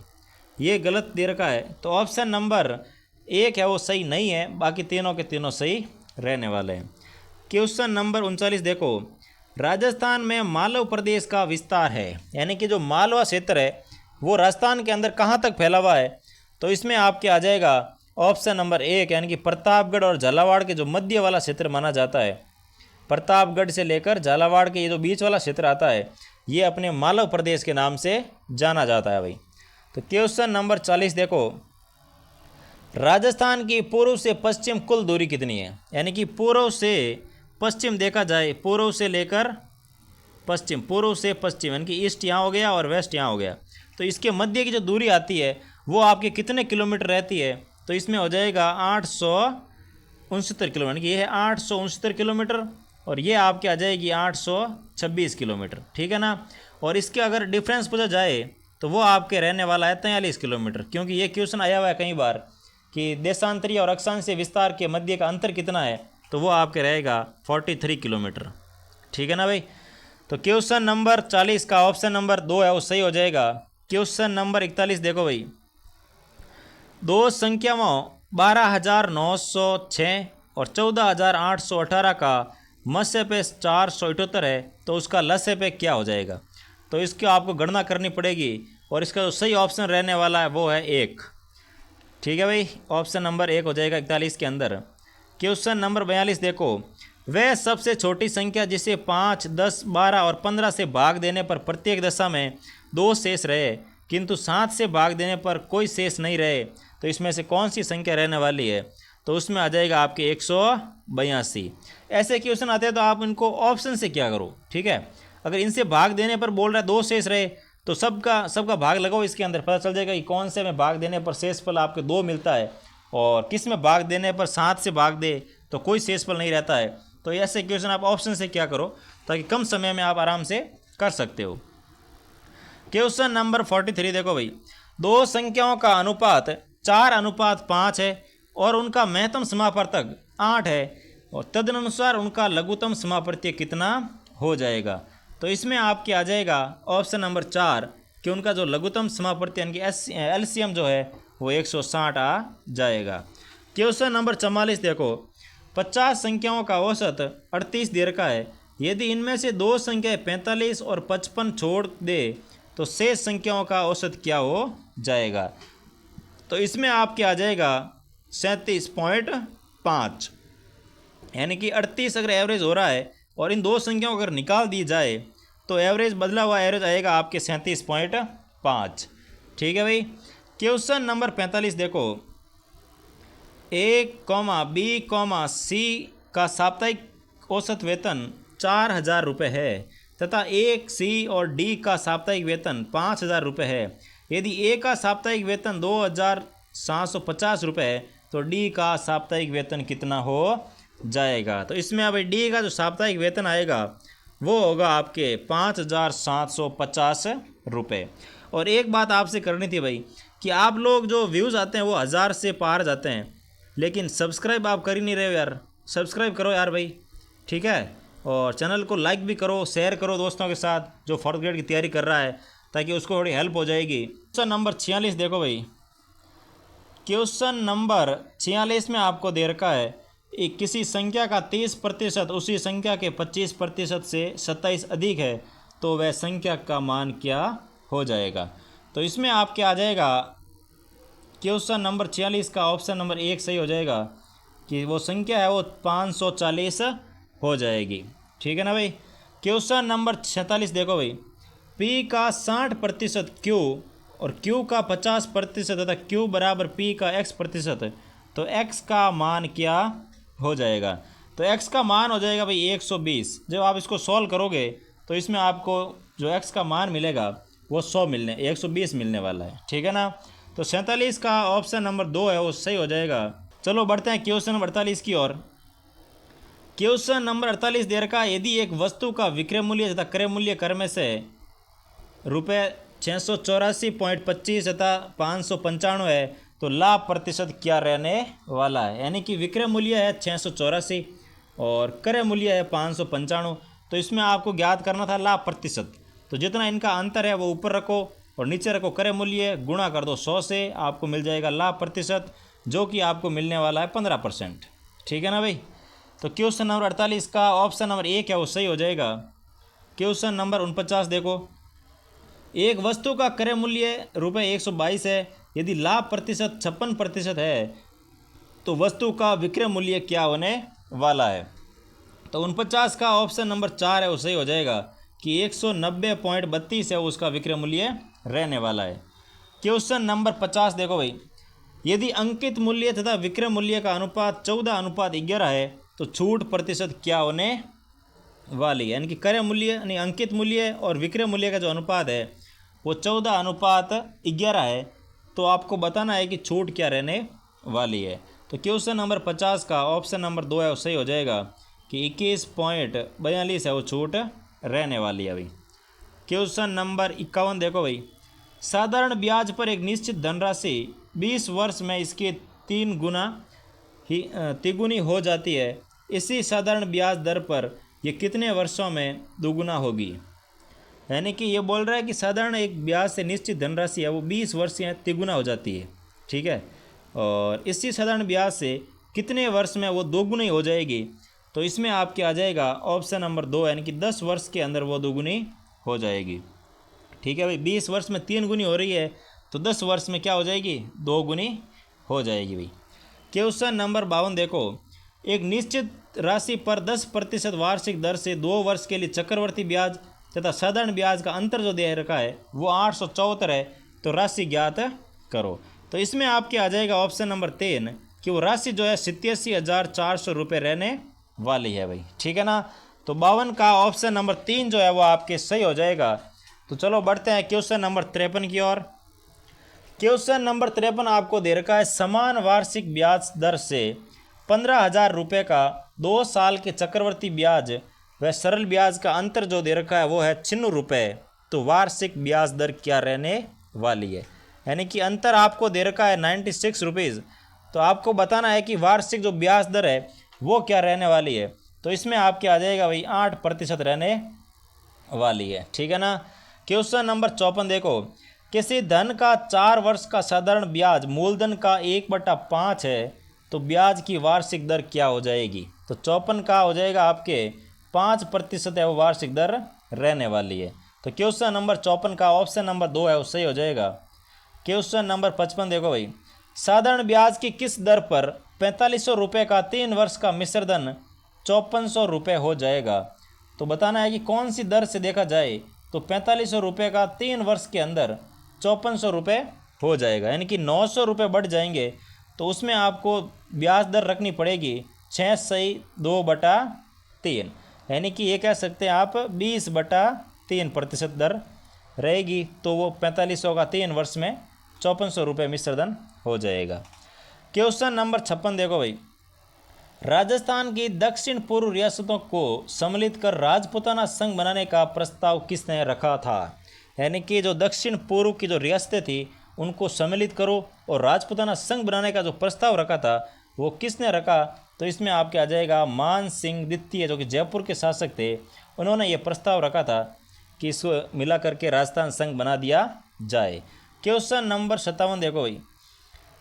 ये गलत दे रखा है। तो ऑप्शन नंबर एक है वो सही नहीं है, बाकी तीनों के तीनों सही रहने वाले हैं। क्वेश्चन नंबर 39 देखो, राजस्थान में मालवा प्रदेश का विस्तार है, यानी कि जो मालवा क्षेत्र है वो राजस्थान के अंदर कहाँ तक फैला हुआ है? तो इसमें आपके आ जाएगा ऑप्शन नंबर एक, यानी कि प्रतापगढ़ और झालावाड़ के जो मध्य वाला क्षेत्र माना जाता है, प्रतापगढ़ से लेकर झालावाड़ के ये जो बीच वाला क्षेत्र आता है ये अपने मालवा प्रदेश के नाम से जाना जाता है भाई। तो क्वेश्चन नंबर 40 देखो, राजस्थान की पूर्व से पश्चिम कुल दूरी कितनी है? यानी कि पूर्व से पश्चिम देखा जाए, पूर्व से लेकर पश्चिम, पूर्व से पश्चिम यानी कि ईस्ट यहाँ हो गया और वेस्ट यहाँ हो गया, तो इसके मध्य की जो दूरी आती है वो आपके कितने किलोमीटर रहती है? तो इसमें हो जाएगा 869 किलोमीटर, ये है 869 किलोमीटर और ये आपके आ जाएगी 826 किलोमीटर, ठीक है ना। और इसके अगर डिफरेंस पूछा जाए तो वो आपके रहने वाला है 43 किलोमीटर, क्योंकि ये क्वेश्चन आया हुआ है कई बार कि देशांतरीय और अक्षांशीय विस्तार के मध्य का अंतर कितना है, तो वो आपके रहेगा 43 किलोमीटर, ठीक है ना भाई। तो क्वेश्चन नंबर 40 का ऑप्शन नंबर 2 है वो सही हो जाएगा। क्वेश्चन नंबर 41 देखो भाई, दो संख्याओं 12,906 और 14,818 का मत्स्य पे 478 है, तो उसका लस्य पे क्या हो जाएगा? तो इसकी आपको गणना करनी पड़ेगी और इसका जो सही ऑप्शन रहने वाला है वो है 1, ठीक है भाई, ऑप्शन नंबर 1 हो जाएगा 41 के अंदर। क्वेश्चन नंबर 42 देखो, वह सबसे छोटी संख्या जिसे 5, 10, 12 और 15 से भाग देने पर प्रत्येक दशा में 2 शेष रहे किंतु 7 से भाग देने पर कोई शेष नहीं रहे, तो इसमें से कौन सी संख्या रहने वाली है? तो उसमें आ जाएगा आपके 182। ऐसे क्वेश्चन आते हैं तो आप इनको ऑप्शन से क्या करो, ठीक है। अगर इनसे भाग देने पर बोल रहा है 2 शेष रहे तो सबका भाग लगाओ, इसके अंदर पता चल जाएगा कि कौन से में भाग देने पर शेषफल आपके 2 मिलता है और किस में भाग देने पर 7 से भाग दे तो कोई शेषफल नहीं रहता है। तो ऐसे क्वेश्चन आप ऑप्शन से क्या करो ताकि कम समय में आप आराम से कर सकते हो। क्वेश्चन नंबर 43 देखो भाई, दो संख्याओं का अनुपात 4:5 है और उनका महत्तम समापवर्तक 8 है और तदनुसार उनका लघुत्तम समापवर्तक कितना हो जाएगा? तो इसमें आपके आ जाएगा ऑप्शन नंबर 4 कि उनका जो लघुत्तम समापवर्तक यानी कि एलसीएम जो है वो 160 आ जाएगा। क्वेश्चन नंबर 44 देखो, 50 संख्याओं का औसत 38 दे रखा है, यदि इनमें से 2 संख्याएं 45 और 55 छोड़ दे तो शेष संख्याओं का औसत क्या हो जाएगा? तो इसमें आपके आ जाएगा 37.5, यानी कि 38 अगर एवरेज हो रहा है और इन 2 संख्याओं अगर निकाल दी जाए तो एवरेज बदला हुआ एवरेज आएगा आपके 37.5, ठीक है भाई। क्वेश्चन नंबर 45 देखो, A, B, C का साप्ताहिक औसत वेतन 4,000 रुपये है तथा A, C और D का साप्ताहिक वेतन 5,000 रुपये है। यदि A का साप्ताहिक वेतन 2,750 रुपये है तो D का साप्ताहिक वेतन कितना हो जाएगा? तो इसमें अब D का जो साप्ताहिक वेतन आएगा वो होगा आपके 5,750 रुपये। और एक बात आपसे करनी थी भाई कि आप लोग जो व्यूज़ आते हैं वो 1000 से पार जाते हैं, लेकिन सब्सक्राइब आप कर ही नहीं रहे हो यार। सब्सक्राइब करो यार भाई, ठीक है। और चैनल को लाइक भी करो, शेयर करो दोस्तों के साथ जो 4th ग्रेड की तैयारी कर रहा है, ताकि उसको थोड़ी हेल्प हो जाएगी। क्वेश्चन नंबर 46 देखो भाई, क्वेश्चन नंबर 46 में आपको दे रखा है किसी संख्या का 30% उसी संख्या के 25% से 27 अधिक है तो वह संख्या का मान क्या हो जाएगा। तो इसमें आपके आ जाएगा क्वेश्चन नंबर 46 का ऑप्शन नंबर 1 सही हो जाएगा कि वो संख्या है वो 540 हो जाएगी। ठीक है ना भाई। क्वेश्चन नंबर 46 देखो भाई, P का 60% Q और Q का 50% तथा Q बराबर P का x%, तो x का मान क्या हो जाएगा? तो x का मान हो जाएगा भाई 120। जब आप इसको सॉल्व करोगे तो इसमें आपको जो x का मान मिलेगा वो 120 मिलने वाला है। ठीक है ना। तो 47 का ऑप्शन नंबर 2 है वो सही हो जाएगा। चलो बढ़ते हैं क्वेश्चन नंबर 48 की ओर। क्वेश्चन नंबर 48 दे रखा है, यदि एक वस्तु का विक्रय मूल्य तथा क्रय मूल्य कर में से रुपये 684.25 तथा 595 है तो लाभ प्रतिशत क्या रहने वाला है? यानी कि विक्रय मूल्य है 684 और क्रय मूल्य है 595। तो इसमें आपको ज्ञात करना था लाभ प्रतिशत। तो जितना इनका अंतर है वो ऊपर रखो और नीचे रखो क्रय मूल्य, गुणा कर दो 100 से, आपको मिल जाएगा लाभ प्रतिशत, जो कि आपको मिलने वाला है 15%। ठीक है ना भाई। तो क्वेश्चन नंबर 48 का ऑप्शन नंबर 1 है वो सही हो जाएगा। क्वेश्चन नंबर 49 देखो, एक वस्तु का क्रय मूल्य रुपये 122 है, यदि लाभ प्रतिशत 56% है तो वस्तु का विक्रय मूल्य क्या होने वाला है? तो 49 का ऑप्शन नंबर 4 है वो सही हो जाएगा कि 190.32 है उसका विक्रय मूल्य रहने वाला है। क्वेश्चन नंबर 50 देखो भाई, यदि अंकित मूल्य तथा विक्रय मूल्य का अनुपात 14:11 है तो छूट प्रतिशत क्या होने वाली है? यानी कि क्रय मूल्य यानी अंकित मूल्य और विक्रय मूल्य का जो अनुपात है वो 14:11 है, तो आपको बताना है कि छूट क्या रहने वाली है। तो क्वेश्चन नंबर 50 का ऑप्शन नंबर 2 है वो सही हो जाएगा कि 21.42 है वो छूट रहने वाली है अभी। क्वेश्चन नंबर 51 देखो भाई, साधारण ब्याज पर एक निश्चित धनराशि 20 वर्ष में इसके 3 गुना ही तिगुनी हो जाती है, इसी साधारण ब्याज दर पर ये कितने वर्षों में दोगुना होगी? यानी कि ये बोल रहा है कि साधारण एक ब्याज से निश्चित धनराशि है वो 20 वर्ष में तिगुना हो जाती है। ठीक है। और इसी साधारण ब्याज से कितने वर्ष में वो दोगुनी हो जाएगी? तो इसमें आपके आ जाएगा ऑप्शन नंबर 2 यानी कि 10 वर्ष के अंदर वो दोगुनी हो जाएगी। ठीक है भाई। 20 वर्ष में 3 गुनी हो रही है तो 10 वर्ष में क्या हो जाएगी? 2 गुनी हो जाएगी भाई। क्वेश्चन नंबर 52 देखो, एक निश्चित राशि पर 10% वार्षिक दर से 2 वर्ष के लिए चक्रवर्ती ब्याज तथा साधारण ब्याज का अंतर जो दे रखा है वो 874 है, तो राशि ज्ञात करो। तो इसमें आपके आ जाएगा ऑप्शन नंबर 3 कि वो राशि जो है 87,400 रुपये रहने वाली है भाई। ठीक है ना। तो 52 का ऑप्शन नंबर 3 जो है वो आपके सही हो जाएगा। तो चलो बढ़ते हैं क्वेश्चन नंबर 53 की ओर। क्वेश्चन नंबर 53 आपको दे रखा है, समान वार्षिक ब्याज दर से 15,000 रुपये का 2 साल के चक्रवर्ती ब्याज व सरल ब्याज का अंतर जो दे रखा है वो है 96 रुपये, तो वार्षिक ब्याज दर क्या रहने वाली है? यानी कि अंतर आपको दे रखा है 96 रुपीज़, तो आपको बताना है कि वार्षिक जो ब्याज दर है वो क्या रहने वाली है। तो इसमें आपके आ जाएगा भाई 8% रहने वाली है। ठीक है ना। क्वेश्चन नंबर 54 देखो, किसी धन का 4 वर्ष का साधारण ब्याज मूलधन का 1/5 है तो ब्याज की वार्षिक दर क्या हो जाएगी? तो 54 का हो जाएगा आपके 5% है वो वार्षिक दर रहने वाली है। तो क्वेश्चन नंबर 54 का ऑप्शन नंबर 2 है वो सही हो जाएगा। क्वेश्चन नंबर 55 देखो भाई, साधारण ब्याज की किस दर पर 4500 रुपये का 3 वर्ष का मिश्र धन 5400 रुपये हो जाएगा? तो बताना है कि कौन सी दर से देखा जाए तो 4500 रुपये का 3 वर्ष के अंदर 5400 रुपये हो जाएगा, यानी कि 900 रुपये बढ़ जाएंगे। तो उसमें आपको ब्याज दर रखनी पड़ेगी 6/2/3, यानी कि ये कह सकते हैं आप 20/3% दर रहेगी। तो वो 4500 का 3 वर्ष में 5400 रुपये मिश्रधन हो जाएगा। क्वेश्चन नंबर 56 देखो भाई, राजस्थान की दक्षिण पूर्व रियासतों को सम्मिलित कर राजपूताना संघ बनाने का प्रस्ताव किसने रखा था? यानी कि जो दक्षिण पूर्व की जो रियासतें थी उनको सम्मिलित करो और राजपूताना संघ बनाने का जो प्रस्ताव रखा था वो किसने रखा? तो इसमें आपके आ जाएगा मान सिंह द्वितीय जो कि जयपुर के शासक थे, उन्होंने ये प्रस्ताव रखा था कि इसको मिला करके राजस्थान संघ बना दिया जाए। क्वेश्चन नंबर 57 देखो भाई,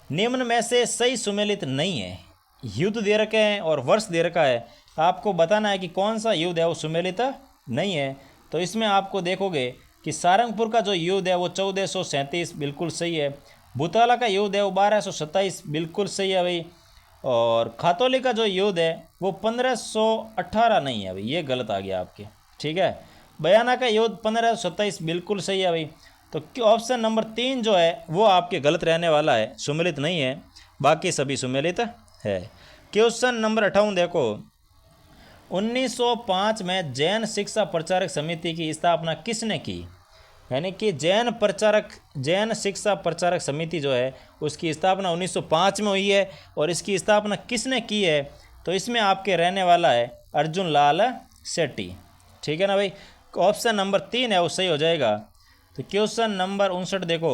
निम्न में से सही सुमेलित नहीं है। युद्ध दे रखे हैं और वर्ष दे रखा है, आपको बताना है कि कौन सा युद्ध है वो सुमेलित नहीं है। तो इसमें आपको देखोगे कि सारंगपुर का जो युद्ध है वो 1437 बिल्कुल सही है। भूताला का युद्ध है वो 1227 बिल्कुल सही है भाई। और खातौली का जो युद्ध है वो 1518 नहीं है भाई, ये गलत आ गया आपके, ठीक है। बयाना का युद्ध 1527 बिल्कुल सही है भाई। तो ऑप्शन नंबर 3 जो है वो आपके गलत रहने वाला है, सुमेलित नहीं है, बाकी सभी सुमेलित है। क्वेश्चन नंबर 58 देखो, 1905 में जैन शिक्षा प्रचारक समिति की स्थापना किसने की? यानी कि जैन शिक्षा प्रचारक समिति जो है उसकी स्थापना 1905 में हुई है। और इसकी स्थापना किसने की है? तो इसमें आपके रहने वाला है अर्जुन लाल शेट्टी, ठीक है ना भाई। ऑप्शन नंबर 3 है वो सही हो जाएगा। तो क्वेश्चन नंबर 59 देखो,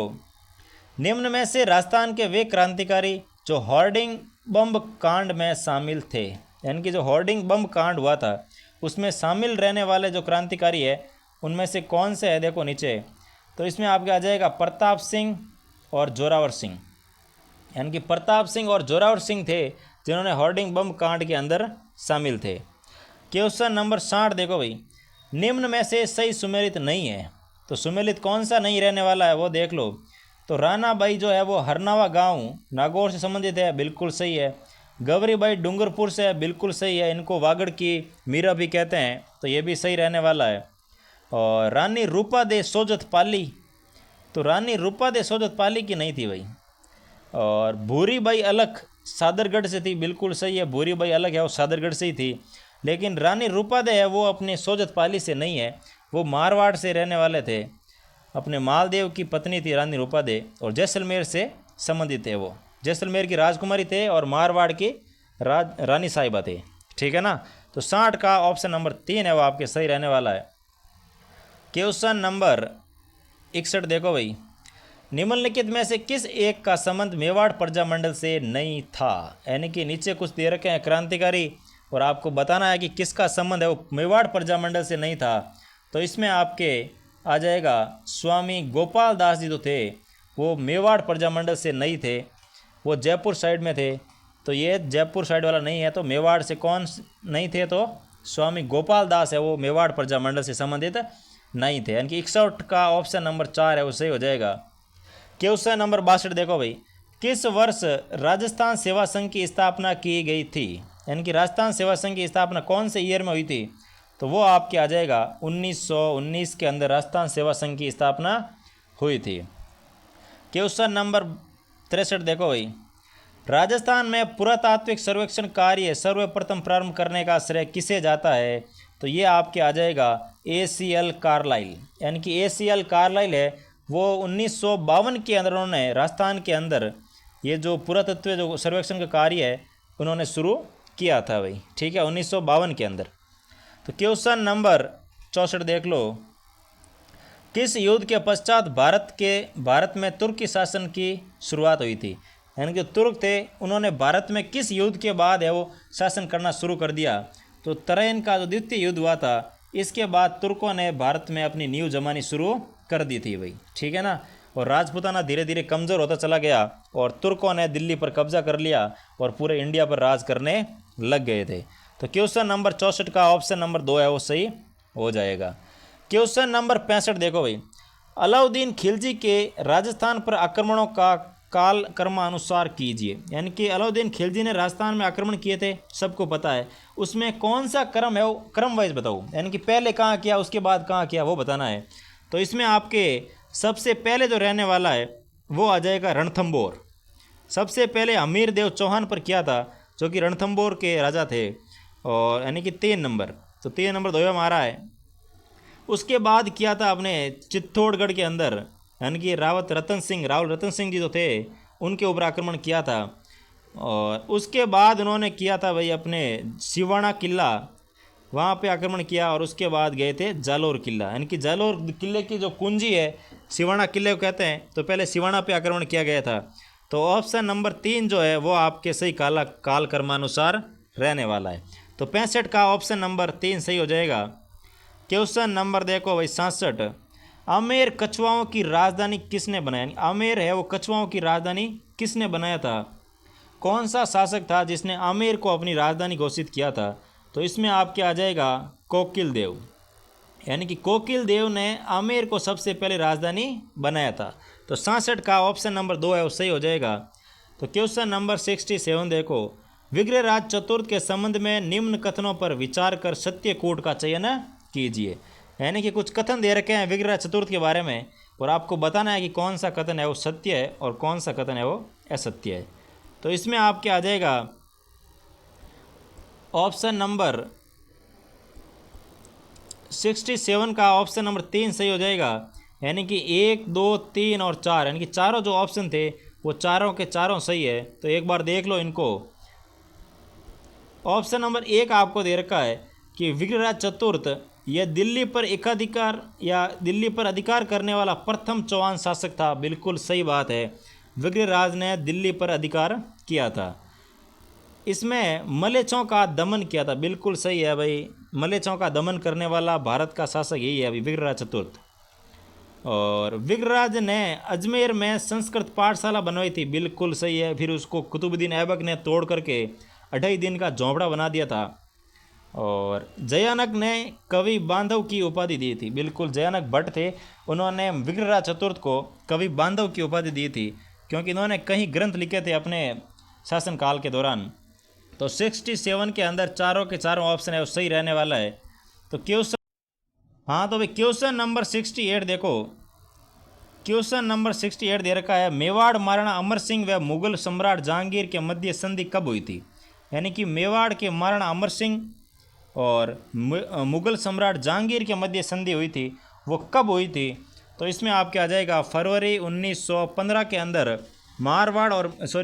निम्न में से राजस्थान के वे क्रांतिकारी जो होर्डिंग बम कांड में शामिल थे, यानी कि जो होर्डिंग बम कांड हुआ था उसमें शामिल रहने वाले जो क्रांतिकारी है उनमें से कौन से है? देखो नीचे, तो इसमें आपके आ जाएगा प्रताप सिंह और जोरावर सिंह, यानी कि प्रताप सिंह और जोरावर सिंह थे जिन्होंने होर्डिंग बम कांड के अंदर शामिल थे। क्वेश्चन नंबर 60 देखो भाई, निम्न में से सही सुमेलित नहीं है, तो सुमेलित कौन सा नहीं रहने वाला है वो देख लो। तो रानाबाई जो है वो हरनावा गांव नागौर से संबंधित है, बिल्कुल सही है। गौरीबाई डूंगरपुर से है, बिल्कुल सही है, इनको वागड़ की मीरा भी कहते हैं, तो ये भी सही रहने वाला है। और रानी रूपा दे सोजत पाली, तो रानी रूपा दे सोजत पाली की नहीं थी भाई। और भूरीबाई अलख सादरगढ़ से थी, बिल्कुल सही है, भूरीबाई अलख है वो सादरगढ़ से ही थी। लेकिन रानी रूपा दे है वो अपने सोजत पाली से नहीं है, वो मारवाड़ से रहने वाले थे, अपने मालदेव की पत्नी थी रानी रूपा दे, और जैसलमेर से संबंधित थे, वो जैसलमेर की राजकुमारी थे और मारवाड़ की रानी साहिबा थे, ठीक है ना। तो 60 का ऑप्शन नंबर 3 है वो आपके सही रहने वाला है। क्वेश्चन नंबर 61 देखो भाई, निम्नलिखित में से किस एक का संबंध मेवाड़ प्रजामंडल से नहीं था? यानी कि नीचे कुछ दे रखे हैं क्रांतिकारी और आपको बताना है कि किसका संबंध है वो मेवाड़ प्रजामंडल से नहीं था। तो इसमें आपके आ जाएगा स्वामी गोपाल दास जी जो थे वो मेवाड़ प्रजामंडल से नहीं थे, वो जयपुर साइड में थे। तो ये जयपुर साइड वाला नहीं है, तो मेवाड़ से कौन नहीं थे? तो स्वामी गोपाल दास है वो मेवाड़ प्रजामंडल से संबंधित नहीं थे, यानी कि 61 का ऑप्शन नंबर 4 है वो सही हो जाएगा। क्वेश्चन नंबर 62 देखो भाई, किस वर्ष राजस्थान सेवा संघ की स्थापना की गई थी? यानी कि राजस्थान सेवा संघ की स्थापना कौन से ईयर में हुई थी? तो वो आपके आ जाएगा 1919 के अंदर राजस्थान सेवा संघ की स्थापना हुई थी। क्वेश्चन नंबर 63 देखो भाई, राजस्थान में पुरातात्विक सर्वेक्षण कार्य सर्वप्रथम प्रारंभ करने का श्रेय किसे जाता है? तो ये आपके आ जाएगा ACL कार्लाइल, यानी कि ACL कार्लाइल है वो 1952 के अंदर उन्होंने राजस्थान के अंदर ये जो पुरातत्व जो सर्वेक्षण का कार्य है उन्होंने शुरू किया था भाई, ठीक है, 1952 के अंदर। तो क्वेश्चन नंबर 64 देख लो, किस युद्ध के पश्चात भारत में तुर्की शासन की शुरुआत हुई थी? यानी कि तुर्क थे उन्होंने भारत में किस युद्ध के बाद है वो शासन करना शुरू कर दिया? तो तराइन का जो द्वितीय युद्ध हुआ था इसके बाद तुर्कों ने भारत में अपनी नींव जमानी शुरू कर दी थी भाई, ठीक है ना। और राजपूताना धीरे धीरे कमज़ोर होता चला गया और तुर्कों ने दिल्ली पर कब्जा कर लिया और पूरे इंडिया पर राज करने लग गए थे। तो क्वेश्चन नंबर 64 का ऑप्शन नंबर 2 है वो सही हो जाएगा। क्वेश्चन नंबर 65 देखो भाई, अलाउद्दीन खिलजी के राजस्थान पर आक्रमणों का काल क्रमानुसार कीजिए। यानी कि अलाउद्दीन खिलजी ने राजस्थान में आक्रमण किए थे, सबको पता है, उसमें कौन सा क्रम है वो क्रम वाइज बताओ, यानी कि पहले कहाँ किया उसके बाद कहाँ किया वो बताना है। तो इसमें आपके सबसे पहले जो रहने वाला है वो आ जाएगा रणथंबोर। सबसे पहले हमीर देव चौहान पर किया था जो कि रणथंबोर के राजा थे, और यानी कि 3 नंबर, तो 3 नंबर 2 में आ रहा है। उसके बाद किया था अपने चित्तौड़गढ़ के अंदर, यानी कि रावल रतन सिंह जी जो थे उनके ऊपर आक्रमण किया था। और उसके बाद उन्होंने किया था भाई अपने सिवाना किला, वहाँ पे आक्रमण किया। और उसके बाद गए थे जालोर किला, यानी कि जालोर किले की जो कुंजी है सिवाना किले को कहते हैं, तो पहले सिवाना पे आक्रमण किया गया था। तो ऑप्शन नंबर 3 जो है वो आपके सही काल क्रमानुसार रहने वाला है। तो 65 का ऑप्शन नंबर 3 सही हो जाएगा। क्वेश्चन नंबर देखो भाई 67, आमेर कछुआओं की राजधानी किसने बनाया? आमेर है वो कछुआओं की राजधानी किसने बनाया था? कौन सा शासक था जिसने आमेर को अपनी राजधानी घोषित किया था? तो इसमें आपके आ जाएगा कोकिल देव, यानी कि कोकिल देव ने आमेर को सबसे पहले राजधानी बनाया था। तो 67 का ऑप्शन नंबर 2 है वो सही हो जाएगा। तो क्वेश्चन नंबर 67 देखो, विग्रहराज चतुर्थ के संबंध में निम्न कथनों पर विचार कर सत्यकूट का चयन कीजिए। यानी कि कुछ कथन दे रखे हैं विग्रहराज चतुर्थ के बारे में और आपको बताना है कि कौन सा कथन है वो सत्य है और कौन सा कथन है वो असत्य है। तो इसमें आपके आ जाएगा ऑप्शन नंबर 67 का ऑप्शन नंबर 3 सही हो जाएगा। यानी कि 1, 2, 3 और 4 यानी कि चारों जो ऑप्शन थे वो चारों के चारों सही है। तो एक बार देख लो इनको। ऑप्शन नंबर 1 आपको दे रखा है कि विग्रहराज चतुर्थ यह दिल्ली पर एकाधिकार या दिल्ली पर अधिकार करने वाला प्रथम चौहान शासक था। बिल्कुल सही बात है, विग्रहराज ने दिल्ली पर अधिकार किया था। इसमें मलेच्छों का दमन किया था। बिल्कुल सही है भाई, मलेच्छों का दमन करने वाला भारत का शासक यही है अभी विग्रहराज चतुर्थ। और विग्रहराज ने अजमेर में संस्कृत पाठशाला बनवाई थी। बिल्कुल सही है। फिर उसको कुतुबुद्दीन ऐबक ने तोड़ करके 2.5 दिन का झोंपड़ा बना दिया था। और जयानक ने कवि बांधव की उपाधि दी थी। बिल्कुल, जयानक भट्ट थे, उन्होंने विग्रहराज चतुर्थ को कवि बांधव की उपाधि दी थी क्योंकि इन्होंने कई ग्रंथ लिखे थे अपने शासनकाल के दौरान। तो 67 के अंदर चारों के चारों ऑप्शन है वो सही रहने वाला है। तो क्वेश्चन, हाँ तो भाई क्वेश्चन नंबर 68 देखो। क्वेश्चन नंबर 68 दे रखा है, मेवाड़ महाराणा अमर सिंह व मुगल सम्राट जहांगीर के मध्य संधि कब हुई थी। यानी कि मेवाड़ के महाराणा अमर सिंह और मुगल सम्राट जहांगीर के मध्य संधि हुई थी, वो कब हुई थी। तो इसमें आपके आ जाएगा फरवरी 1915 के अंदर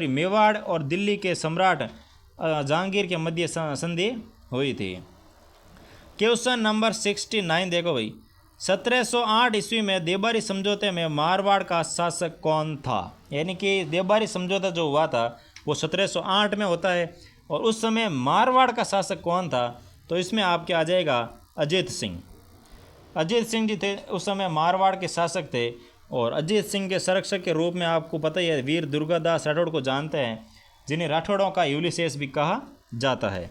मेवाड़ और दिल्ली के सम्राट जहांगीर के मध्य संधि हुई थी। क्वेश्चन नंबर 69 देखो भाई, 1708 ईस्वी में देबारी समझौते में मारवाड़ का शासक कौन था। यानी कि देबारी समझौता जो हुआ था वो 1708 में होता है और उस समय मारवाड़ का शासक कौन था। तो इसमें आपके आ जाएगा अजीत सिंह। अजीत सिंह जी थे उस समय मारवाड़ के शासक थे। और अजीत सिंह के संरक्षक के रूप में आपको पता ही है वीर दुर्गादास राठौड़ को जानते हैं, जिन्हें राठौड़ों का यूलिसेस भी कहा जाता है।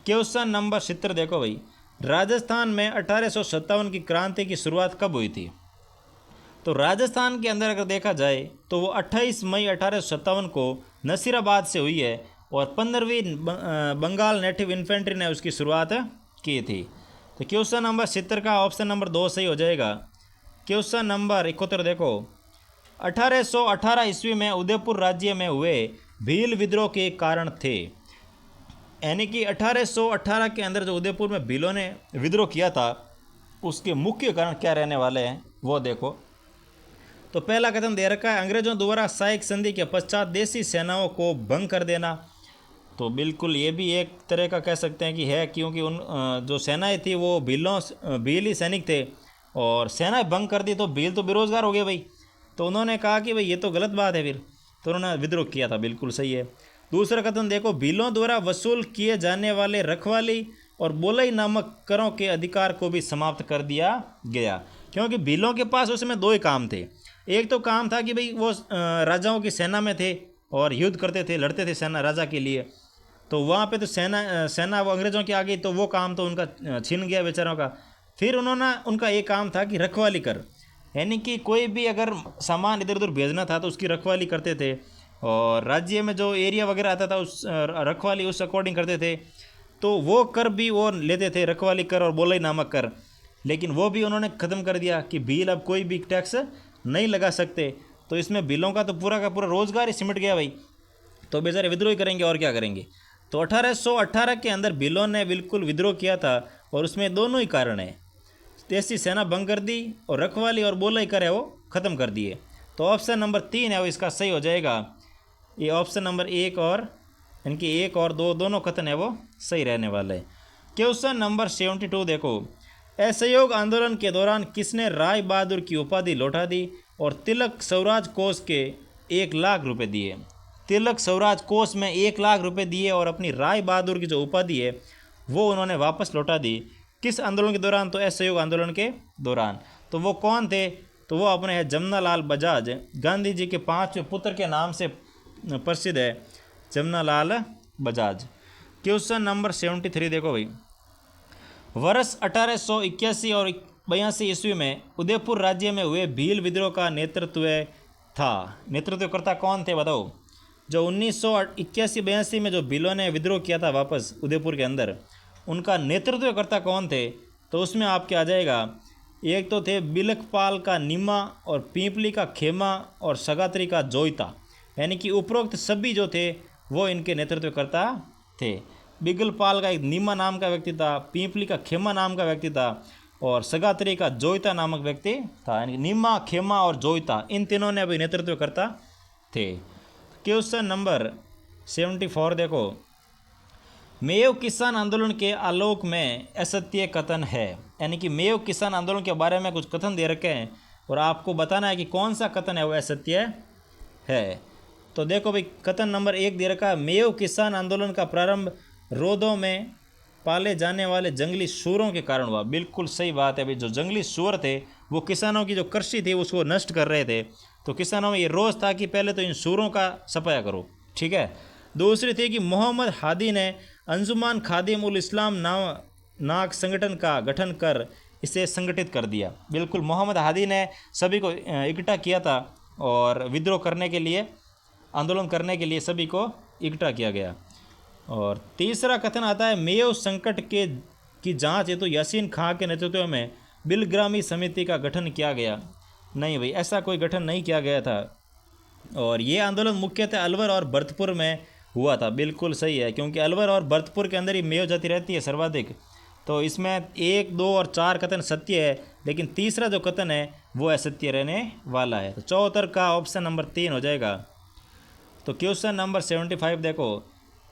क्वेश्चन नंबर 70 देखो भाई, राजस्थान में 1857 की क्रांति की शुरुआत कब हुई थी। तो राजस्थान के अंदर अगर देखा जाए तो वो 28 मई 1857 को नसीराबाद से हुई है और 15वीं बंगाल नेटिव इन्फेंट्री ने उसकी शुरुआत की थी। तो क्वेश्चन नंबर 70 का ऑप्शन नंबर 2 सही हो जाएगा। क्वेश्चन नंबर 71 देखो, 1818 ईस्वी में उदयपुर राज्य में हुए भील विद्रोह के कारण थे। यानी कि 1818 के अंदर जो उदयपुर में भीलों ने विद्रोह किया था उसके मुख्य कारण क्या रहने वाले हैं वो देखो। तो पहला कथन दे रखा है, अंग्रेजों द्वारा साइक संधि के पश्चात देसी सेनाओं को भंग कर देना। तो बिल्कुल ये भी एक तरह का कह सकते हैं कि है, क्योंकि उन जो सेनाएं थी वो भीली सैनिक थे और सेना भंग कर दी तो भील तो बेरोजगार हो गए भाई। तो उन्होंने कहा कि भाई ये तो गलत बात है, फिर तो उन्होंने विद्रोह किया था। बिल्कुल सही है। दूसरा कथन देखो, भीलों द्वारा वसूल किए जाने वाले रखवाली और बोलई नामक करों के अधिकार को भी समाप्त कर दिया गया, क्योंकि भीलों के पास उसमें 2 ही काम थे। एक तो काम था कि भाई वो राजाओं की सेना में थे और युद्ध करते थे, लड़ते थे सेना राजा के लिए। तो वहाँ पे तो सेना वो अंग्रेज़ों की आ गई तो वो काम तो उनका छीन गया बेचारों का। फिर उनका एक काम था कि रखवाली कर, यानी कि कोई भी अगर सामान इधर उधर भेजना था तो उसकी रखवाली करते थे और राज्य में जो एरिया वगैरह आता था उस रखवाली उस अकॉर्डिंग करते थे। तो वो कर भी वो लेते थे, रखवाली कर और बोलई नामक कर। लेकिन वो भी उन्होंने ख़त्म कर दिया कि भील अब कोई भी टैक्स नहीं लगा सकते। तो इसमें भीलों का तो पूरा का पूरा रोजगार ही सिमट गया भाई। तो बेचारे विद्रोह करेंगे और क्या करेंगे। तो 1818 के अंदर भीलों ने बिल्कुल विद्रोह किया था और उसमें दोनों ही कारण है, देसी सेना भंग कर दी और रखवाली और बोलई कर है वो ख़त्म कर दिए। तो ऑप्शन नंबर 3 है वो इसका सही हो जाएगा। ये ऑप्शन नंबर 1 और इनकी 1 और 2 दोनों कथन है वो सही रहने वाले हैं। क्वेश्चन नंबर 72 देखो, असहयोग आंदोलन के दौरान किसने राय बहादुर की उपाधि लौटा दी और तिलक स्वराज कोष के 1 लाख रुपए दिए। तिलक स्वराज कोष में 1 लाख रुपए दिए और अपनी राय बहादुर की जो उपाधि है वो उन्होंने वापस लौटा दी। किस आंदोलन के दौरान। तो असहयोग आंदोलन के दौरान। तो वो कौन थे। तो वो अपने है जमना लाल बजाज, गांधी जी के 5वें पुत्र के नाम से प्रसिद्ध है जमना लाल बजाज। क्वेश्चन नंबर 73 देखो भाई, वर्ष 1881 और 82 ईस्वी में उदयपुर राज्य में हुए भील विद्रोह का नेतृत्वकर्ता कौन थे बताओ। जो 1981-82 में जो भीलों ने विद्रोह किया था वापस उदयपुर के अंदर, उनका नेतृत्वकर्ता कौन थे, तो उसमें आपके आ जाएगा, एक तो थे बिलकपाल का निम्मा और पीपली का खेमा और सगात्री का जोईता। यानी कि उपरोक्त सभी जो थे वो इनके नेतृत्वकर्ता थे। बिगलपाल का एक निम्मा नाम का व्यक्ति था, पीपली का खेमा नाम का व्यक्ति था और सगात्री का जोईता नामक व्यक्ति था। यानी निम्मा, खेमा और जोईता, इन तीनों ने अभी नेतृत्वकर्ता थे। क्वेश्चन नंबर 74 देखो, मेव किसान आंदोलन के आलोक में असत्य कथन है। यानी कि मेव किसान आंदोलन के बारे में कुछ कथन दे रखे हैं और आपको बताना है कि कौन सा कथन है वो असत्य है। तो देखो भाई, कथन नंबर 1 दे रखा है, मेव किसान आंदोलन का प्रारंभ रोदों में पाले जाने वाले जंगली सूअरों के कारण हुआ। बिल्कुल सही बात है भाई, जो जंगली सूअर थे वो किसानों की जो कृषि थी उसको नष्ट कर रहे थे, तो किसानों में ये रोज़ था कि पहले तो इन सूअरों का सफाया करो। ठीक है। दूसरी थी कि मोहम्मद हादी ने अंजुमान खादिम उल इस्लाम नाक संगठन का गठन कर इसे संगठित कर दिया। बिल्कुल मोहम्मद हादी ने सभी को इकट्ठा किया था और विद्रोह करने के लिए, आंदोलन करने के लिए सभी को इकट्ठा किया गया। और तीसरा कथन आता है, मेव संकट की जांच हेतु यासीन खां के नेतृत्व में बिलग्रामी समिति का गठन किया गया। नहीं भाई, ऐसा कोई गठन नहीं किया गया था और ये आंदोलन मुख्यतः अलवर और भरतपुर में हुआ था। बिल्कुल सही है, क्योंकि अलवर और भरतपुर के अंदर ही मेव जाति रहती है सर्वाधिक। तो इसमें 1, 2 और 4 कथन सत्य है, लेकिन तीसरा जो कथन है वो असत्य रहने वाला है। तो चौहत्तर का ऑप्शन नंबर 3 हो जाएगा। तो क्वेश्चन नंबर 75 देखो,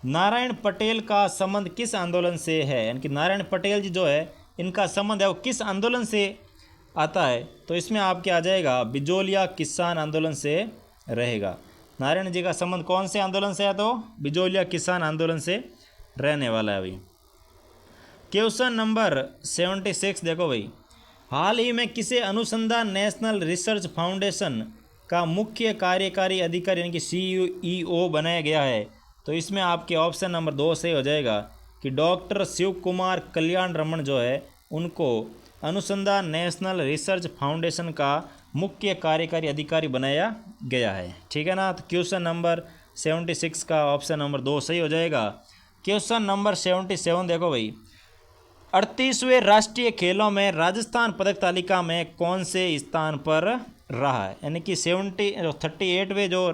नारायण पटेल का संबंध किस आंदोलन से है। यानी कि नारायण पटेल जी जो है इनका संबंध है वो किस आंदोलन से आता है, तो इसमें आपके आ जाएगा बिजोलिया किसान आंदोलन से रहेगा। नारायण जी का संबंध कौन से आंदोलन से है, तो बिजोलिया किसान आंदोलन से रहने वाला है भाई। क्वेश्चन नंबर 76 देखो भाई, हाल ही में किसे अनुसंधान नेशनल रिसर्च फाउंडेशन का मुख्य कार्यकारी अधिकारी यानी कि CEO बनाया गया है, तो इसमें आपके ऑप्शन नंबर 2 सही हो जाएगा कि डॉक्टर शिव कुमार कल्याण रमन जो है उनको अनुसंधान नेशनल रिसर्च फाउंडेशन का मुख्य कार्यकारी अधिकारी बनाया गया है। ठीक है ना। तो क्वेश्चन नंबर 76 का ऑप्शन नंबर 2 सही हो जाएगा। क्वेश्चन नंबर 77 देखो भाई, 38वें राष्ट्रीय खेलों में राजस्थान पदक तालिका में कौन से स्थान पर रहा है। यानी कि 38वें जो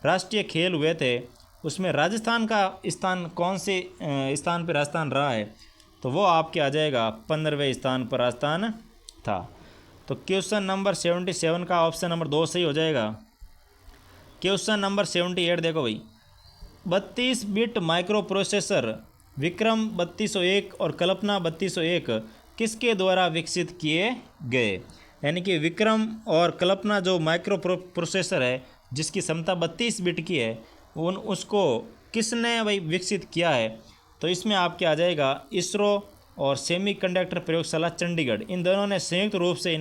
राष्ट्रीय खेल हुए थे उसमें राजस्थान का स्थान कौन से स्थान पर राजस्थान रहा है, तो वो आपके आ जाएगा 15वें स्थान पर राजस्थान था। तो क्वेश्चन नंबर 77 का ऑप्शन नंबर 2 सही हो जाएगा। क्वेश्चन नंबर 78 देखो भाई, 32 बिट माइक्रो प्रोसेसर विक्रम 3201 और कल्पना 3201 किसके द्वारा विकसित किए गए। यानी कि विक्रम और कल्पना जो माइक्रो प्रोसेसर है जिसकी क्षमता 32 बिट की है, उसको किसने भाई विकसित किया है, तो इसमें आपके आ जाएगा इसरो और सेमीकंडक्टर प्रयोगशाला चंडीगढ़, इन दोनों ने संयुक्त रूप से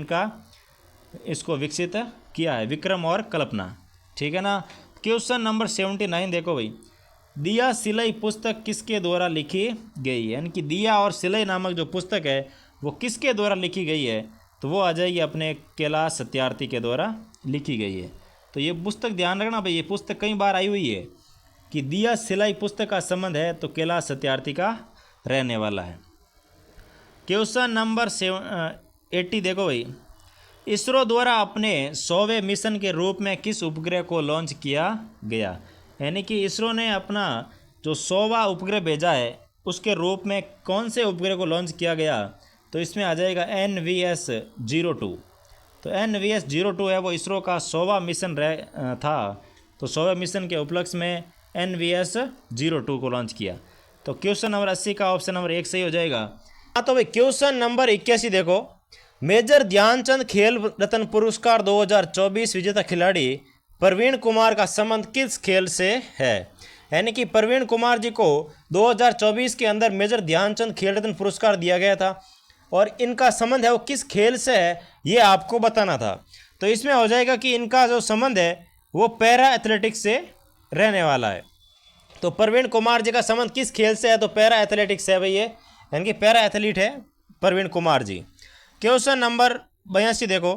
इसको विकसित किया है, विक्रम और कल्पना। ठीक है ना। क्वेश्चन नंबर 79 देखो भाई, दिया सिलाई पुस्तक किसके द्वारा लिखी गई है। यानी कि दिया और सिलाई नामक जो पुस्तक है वो किसके द्वारा लिखी गई है, तो वो आ जाएगी अपने कैलाश सत्यार्थी के द्वारा लिखी गई है। तो ये पुस्तक ध्यान रखना भाई, ये पुस्तक कई बार आई हुई है कि दिया सिलाई पुस्तक का संबंध है तो कैलाश सत्यार्थी का रहने वाला है। क्वेश्चन नंबर 80 देखो भाई, इसरो द्वारा अपने 100वें मिशन के रूप में किस उपग्रह को लॉन्च किया गया। यानी कि इसरो ने अपना जो 100वां उपग्रह भेजा है उसके रूप में कौन से उपग्रह को लॉन्च किया गया, तो इसमें आ जाएगा NVS-02। तो NVS-02 है वो इसरो का 100वां मिशन था, तो 100वें मिशन के उपलक्ष्य में NVS-02 को लॉन्च किया। तो क्वेश्चन नंबर 80 का ऑप्शन नंबर 1 सही हो जाएगा। हाँ तो भाई क्वेश्चन नंबर 81 देखो, मेजर ध्यानचंद खेल रत्न पुरस्कार 2024 विजेता खिलाड़ी प्रवीण कुमार का संबंध किस खेल से है। यानी कि प्रवीण कुमार जी को 2024 के अंदर मेजर ध्यानचंद खेल रत्न पुरस्कार दिया गया था और इनका संबंध है वो किस खेल से है ये आपको बताना था। तो इसमें हो जाएगा कि इनका जो संबंध है वो पैरा एथलेटिक्स से रहने वाला है। तो प्रवीण कुमार जी का संबंध किस खेल से है, तो पैरा एथलेटिक्स है भाई ये, यानी कि पैरा एथलीट है प्रवीण कुमार जी। क्वेश्चन नंबर 82 देखो,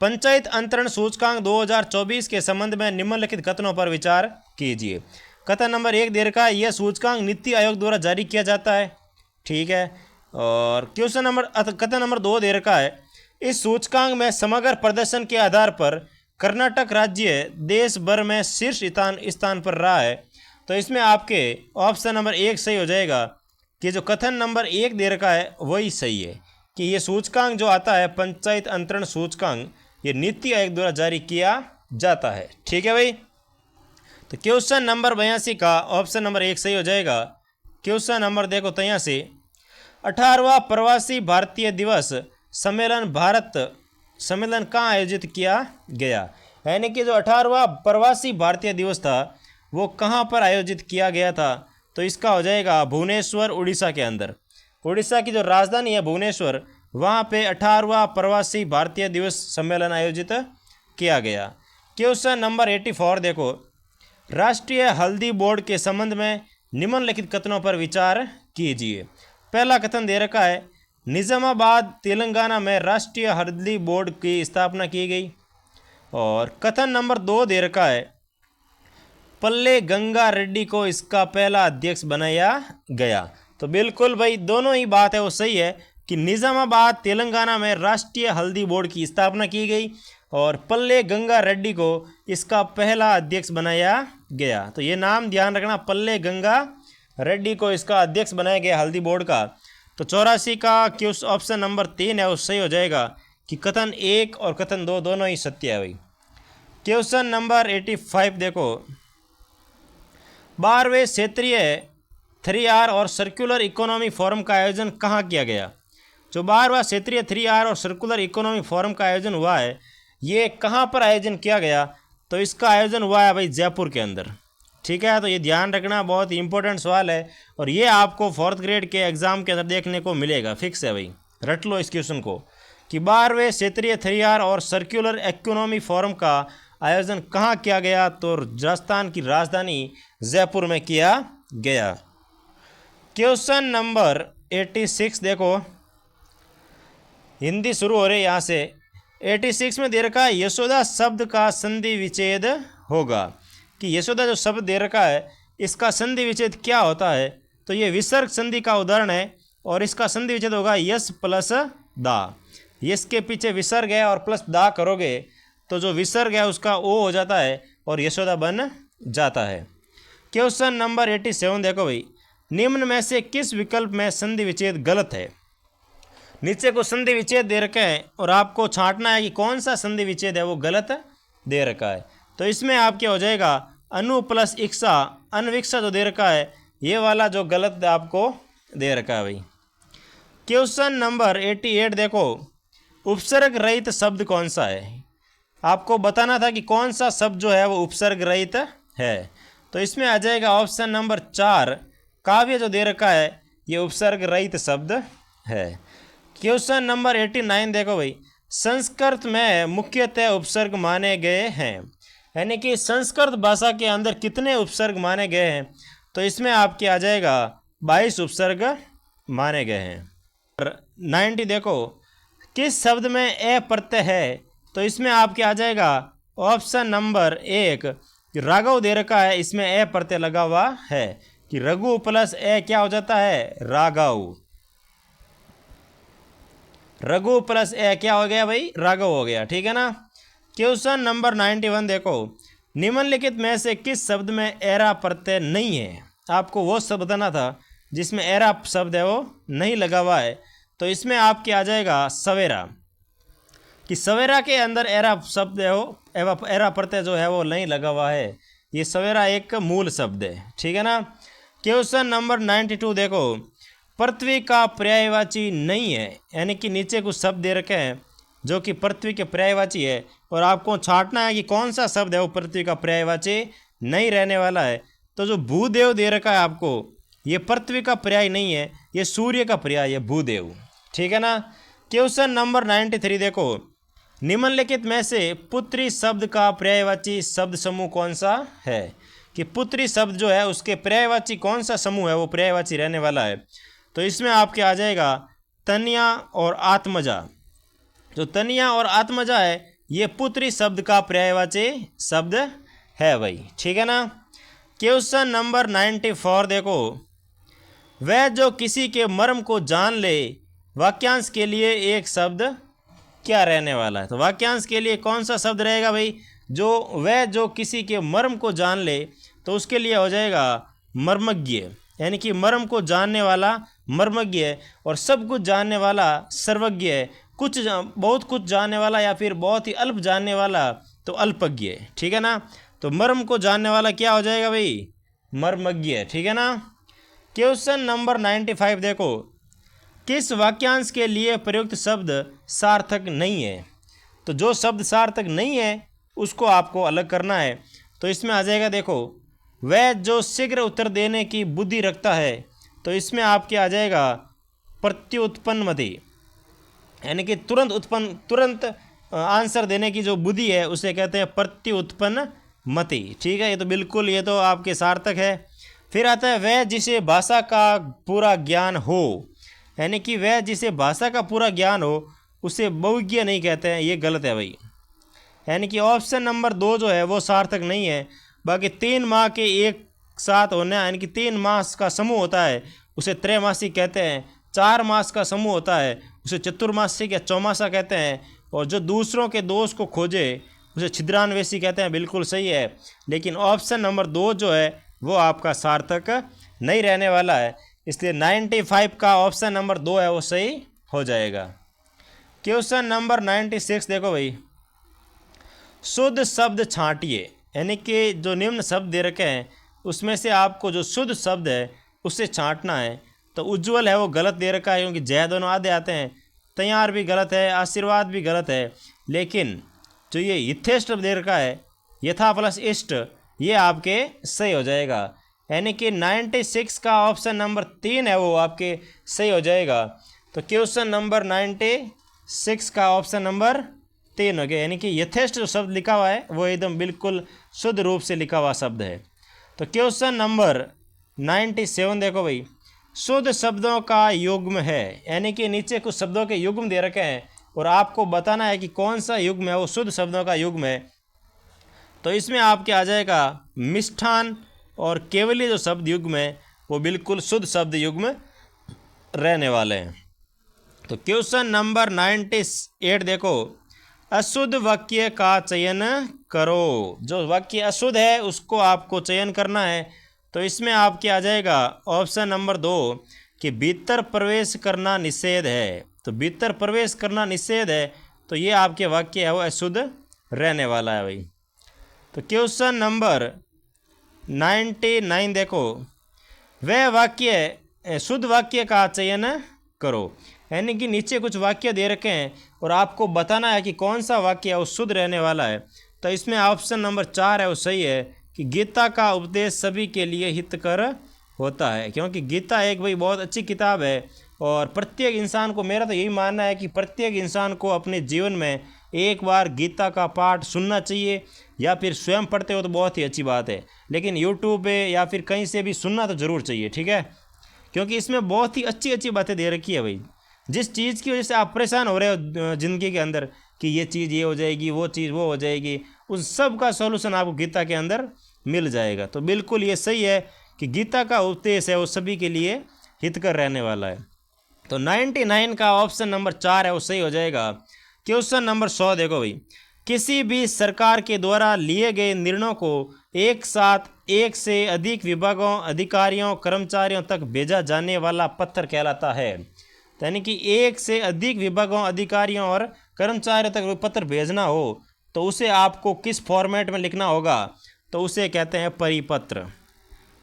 पंचायत अंतरण सूचकांक 2024 के संबंध में निम्नलिखित कथनों पर विचार कीजिए। कथन नंबर 1 दे रखा है, यह सूचकांक नीति आयोग द्वारा जारी किया जाता है, ठीक है। और कथन नंबर 2 दे रखा है, इस सूचकांक में समग्र प्रदर्शन के आधार पर कर्नाटक राज्य देश भर में शीर्ष स्थान पर रहा है। तो इसमें आपके ऑप्शन नंबर 1 सही हो जाएगा कि जो कथन नंबर 1 दे रखा है वही सही है कि ये सूचकांक जो आता है पंचायत अंतरण सूचकांक, ये नीति आयोग द्वारा जारी किया जाता है, ठीक है भाई। तो क्वेश्चन नंबर 82 का ऑप्शन नंबर 1 सही हो जाएगा। क्वेश्चन नंबर देखो 83, 18वां प्रवासी भारतीय दिवस सम्मेलन कहाँ आयोजित किया गया, यानी कि जो 18वां प्रवासी भारतीय दिवस था वो कहाँ पर आयोजित किया गया था। तो इसका हो जाएगा भुवनेश्वर, उड़ीसा के अंदर। उड़ीसा की जो राजधानी है भुवनेश्वर, वहाँ पे 18वां प्रवासी भारतीय दिवस सम्मेलन आयोजित किया गया। क्वेश्चन नंबर 84 देखो, राष्ट्रीय हल्दी बोर्ड के संबंध में निम्नलिखित कथनों पर विचार कीजिए। पहला कथन दे रखा है, निजामाबाद तेलंगाना में राष्ट्रीय हल्दी बोर्ड की स्थापना की गई। और कथन नंबर 2 दे रखा है, पल्ले गंगा रेड्डी को इसका पहला अध्यक्ष बनाया गया। तो बिल्कुल भाई दोनों ही बात है वो सही है कि निजामाबाद तेलंगाना में राष्ट्रीय हल्दी बोर्ड की स्थापना की गई और पल्ले गंगा रेड्डी को इसका पहला अध्यक्ष बनाया गया। तो ये नाम ध्यान रखना, पल्ले गंगा रेड्डी को इसका अध्यक्ष बनाया गया हल्दी बोर्ड का। तो 84 का ऑप्शन नंबर 3 है वो सही हो जाएगा कि कथन 1 और कथन 2 दोनों ही सत्य है भाई। क्वेश्चन नंबर 85 देखो, 12वें क्षेत्रीय 3R और सर्कुलर इकोनॉमी फोरम का आयोजन कहाँ किया गया। जो 12वां क्षेत्रीय 3R और सर्कुलर इकोनॉमी फोरम का आयोजन हुआ है, ये कहाँ पर आयोजन किया गया। तो इसका आयोजन हुआ है भाई जयपुर के अंदर, ठीक है। तो ये ध्यान रखना, बहुत इंपॉर्टेंट सवाल है और ये आपको 4th ग्रेड के एग्जाम के अंदर देखने को मिलेगा, फिक्स है भाई, रट लो इस क्वेश्चन को कि 12वें क्षेत्रीय 3R और सर्कुलर इकोनॉमी फोरम का आयोजन कहाँ किया गया। तो राजस्थान की राजधानी जयपुर में किया गया। क्वेश्चन नंबर 86 देखो, हिंदी शुरू हो रही है यहाँ से। 86 में दे रखा है, यशोदा शब्द का संधि विच्छेद होगा कि यशोदा जो शब्द दे रखा है इसका संधि विच्छेद क्या होता है। तो ये विसर्ग संधि का उदाहरण है और इसका संधि विच्छेद होगा यश प्लस दा। यश के पीछे विसर्ग है और प्लस दा करोगे तो जो विसर्ग है उसका ओ हो जाता है और यशोदा बन जाता है। क्वेश्चन नंबर 87 देखो भाई, निम्न में से किस विकल्प में संधि विच्छेद गलत है। नीचे को संधि विच्छेद दे रखा है और आपको छांटना है कि कौन सा संधि विच्छेद है वो गलत दे रखा है। तो इसमें आपके हो जाएगा अनु प्लस इक्सा, अनविक्सा जो दे रखा है ये वाला जो गलत आपको दे रखा है भाई। क्वेश्चन नंबर 88 देखो, उपसर्ग रहित शब्द कौन सा है। आपको बताना था कि कौन सा शब्द जो है वो उपसर्ग रहित है। तो इसमें आ जाएगा ऑप्शन नंबर 4, काव्य जो दे रखा है ये उपसर्ग रहित शब्द है। क्वेश्चन नंबर 89 देखो भाई, संस्कृत में मुख्यतः उपसर्ग माने गए हैं, यानी कि संस्कृत भाषा के अंदर कितने उपसर्ग माने गए हैं। तो इसमें आपके आ जाएगा 22 उपसर्ग माने गए हैं। 90 देखो, किस शब्द में ए प्रत्यय है। तो इसमें आपके आ जाएगा ऑप्शन नंबर 1, राघव दे रखा है, इसमें ए प्रत्यय लगा हुआ है कि रघु प्लस ए क्या हो जाता है, राघव। रघु प्लस ए क्या हो गया भाई, राघव हो गया, ठीक है ना। क्वेश्चन नंबर 91 देखो, निम्नलिखित में से किस शब्द में एरा प्रत्यय नहीं है। आपको वो शब्द बताना था जिसमें एरा शब्द है वो नहीं लगा हुआ है। तो इसमें आपके आ जाएगा सवेरा, कि सवेरा के अंदर एरा शब्द है वो एरा प्रत्यय जो है वो नहीं लगा हुआ है। ये सवेरा एक मूल शब्द है, ठीक है ना। क्वेश्चन नंबर 92 देखो, पृथ्वी का पर्यायवाची नहीं है, यानी कि नीचे कुछ शब्द दे रखे हैं जो कि पृथ्वी के पर्यायवाची है और आपको छांटना है कि कौन सा शब्द है वो पृथ्वी का पर्यायवाची नहीं रहने वाला है। तो जो भूदेव दे रखा है आपको, ये पृथ्वी का पर्याय नहीं है, ये सूर्य का पर्याय है भूदेव, ठीक है ना। क्वेश्चन नंबर 93 देखो, निम्नलिखित में से पुत्री शब्द का पर्यायवाची शब्द समूह कौन सा है, कि पुत्री शब्द जो है उसके पर्यायवाची कौन सा समूह है वो पर्यायवाची रहने वाला है। तो इसमें आपके आ जाएगा तनया और आत्मजा। जो तनया और आत्मजा है ये पुत्री शब्द का पर्यायवाची शब्द है भाई, ठीक है ना। क्वेश्चन नंबर 94 देखो, वह जो किसी के मर्म को जान ले, वाक्यांश के लिए एक शब्द क्या रहने वाला है। तो वाक्यांश के लिए कौन सा शब्द रहेगा भाई, जो वह जो किसी के मर्म को जान ले, तो उसके लिए हो जाएगा मर्मज्ञ, यानी कि मर्म को जानने वाला मर्मज्ञ है, और सब कुछ जानने वाला सर्वज्ञ है, बहुत कुछ जानने वाला या फिर बहुत ही अल्प जानने वाला तो अल्पज्ञ है, ठीक है ना। तो मर्म को जानने वाला क्या हो जाएगा भाई, मर्मज्ञ, ठीक है ना। क्वेश्चन नंबर 95 देखो, किस वाक्यांश के लिए प्रयुक्त शब्द सार्थक नहीं है। तो जो शब्द सार्थक नहीं है उसको आपको अलग करना है। तो इसमें आ जाएगा देखो, वह जो शीघ्र उत्तर देने की बुद्धि रखता है, तो इसमें आपके आ जाएगा प्रत्युत्पन्नमति, यानी कि तुरंत आंसर देने की जो बुद्धि है उसे कहते हैं प्रत्युत्पन्नमति, ठीक है। ये तो बिल्कुल, ये तो आपके सार्थक है। फिर आता है वह जिसे भाषा का पूरा ज्ञान हो, यानी कि वह जिसे भाषा का पूरा ज्ञान हो उसे बहुज्ञ नहीं कहते हैं, ये गलत है भाई। यानी कि ऑप्शन नंबर 2 जो है वो सार्थक नहीं है। बाकी 3 माह के एक साथ होने, यानी कि 3 मास का समूह होता है उसे त्रैमासिक कहते हैं, 4 मास का समूह होता है उसे चतुर्मासिक या चौमासा कहते हैं, और जो दूसरों के दोष को खोजे उसे छिद्रान्वेषी कहते हैं, बिल्कुल सही है। लेकिन ऑप्शन नंबर 2 जो है वो आपका सार्थक नहीं रहने वाला है, इसलिए 95 का ऑप्शन नंबर 2 है वो सही हो जाएगा। क्वेश्चन नंबर 96 देखो भाई, शुद्ध शब्द छांटिए, यानी कि जो निम्न शब्द दे रखे हैं उसमें से आपको जो शुद्ध शब्द है उससे छांटना है। तो उज्ज्वल है वो गलत दे रखा है, क्योंकि जय दोनों आधे आते हैं। तैयार भी गलत है, आशीर्वाद भी गलत है। लेकिन जो ये यथेष्ट दे रखा है, यथा प्लस इष्ट, ये आपके सही हो जाएगा। यानी कि 96 का ऑप्शन नंबर 3 है वो आपके सही हो जाएगा। तो क्वेश्चन नंबर 96 का ऑप्शन नंबर 3 हो गया, यानी कि यथेष्ट जो शब्द लिखा हुआ है वो एकदम बिल्कुल शुद्ध रूप से लिखा हुआ शब्द है। तो क्वेश्चन नंबर 97 देखो भाई, शुद्ध शब्दों का युग्म है, यानी कि नीचे कुछ शब्दों के युग्म दे रखे हैं और आपको बताना है कि कौन सा युग्म है वो शुद्ध शब्दों का युग्म है। तो इसमें आपके आ जाएगा मिष्ठान और केवली जो शब्द युग्म है वो बिल्कुल शुद्ध शब्द युग्म रहने वाले हैं। तो क्वेश्चन नंबर 98 देखो, अशुद्ध वाक्य का चयन करो। जो वाक्य अशुद्ध है उसको आपको चयन करना है। तो इसमें आपके आ जाएगा ऑप्शन नंबर 2 कि भीतर प्रवेश करना निषेध है। तो भीतर प्रवेश करना निषेध है, तो ये आपके वाक्य है वो अशुद्ध रहने वाला है भाई। तो क्वेश्चन नंबर 99 देखो, वह वाक्य शुद्ध वाक्य का चयन करो, यानी कि नीचे कुछ वाक्य दे रखे हैं और आपको बताना है कि कौन सा वाक्य है वो शुद्ध रहने वाला है। तो इसमें ऑप्शन नंबर 4 है वो सही है कि गीता का उपदेश सभी के लिए हितकर होता है, क्योंकि गीता एक भाई बहुत अच्छी किताब है और प्रत्येक इंसान को, मेरा तो यही मानना है कि प्रत्येक इंसान को अपने जीवन में एक बार गीता का पाठ सुनना चाहिए, या फिर स्वयं पढ़ते हो तो बहुत ही अच्छी बात है, लेकिन यूट्यूब पे या फिर कहीं से भी सुनना तो ज़रूर चाहिए, ठीक है। क्योंकि इसमें बहुत ही अच्छी अच्छी बातें दे रखी है भाई। जिस चीज़ की वजह से आप परेशान हो रहे हो ज़िंदगी के अंदर कि ये चीज़ ये हो जाएगी, वो चीज़ वो हो जाएगी, उन सब का सॉल्यूशन आपको गीता के अंदर मिल जाएगा। तो बिल्कुल ये सही है कि गीता का उपदेश है वो सभी के लिए हितकर रहने वाला है। तो 99 का ऑप्शन नंबर 4 है वो सही हो जाएगा। क्वेश्चन नंबर 100 देखो भाई, किसी भी सरकार के द्वारा लिए गए निर्णयों को एक साथ एक से अधिक विभागों, अधिकारियों, कर्मचारियों तक भेजा जाने वाला पत्र कहलाता है। यानी कि एक से अधिक विभागों, अधिकारियों और कर्मचारियों तक पत्र भेजना हो तो उसे आपको किस फॉर्मेट में लिखना होगा, तो उसे कहते हैं परिपत्र।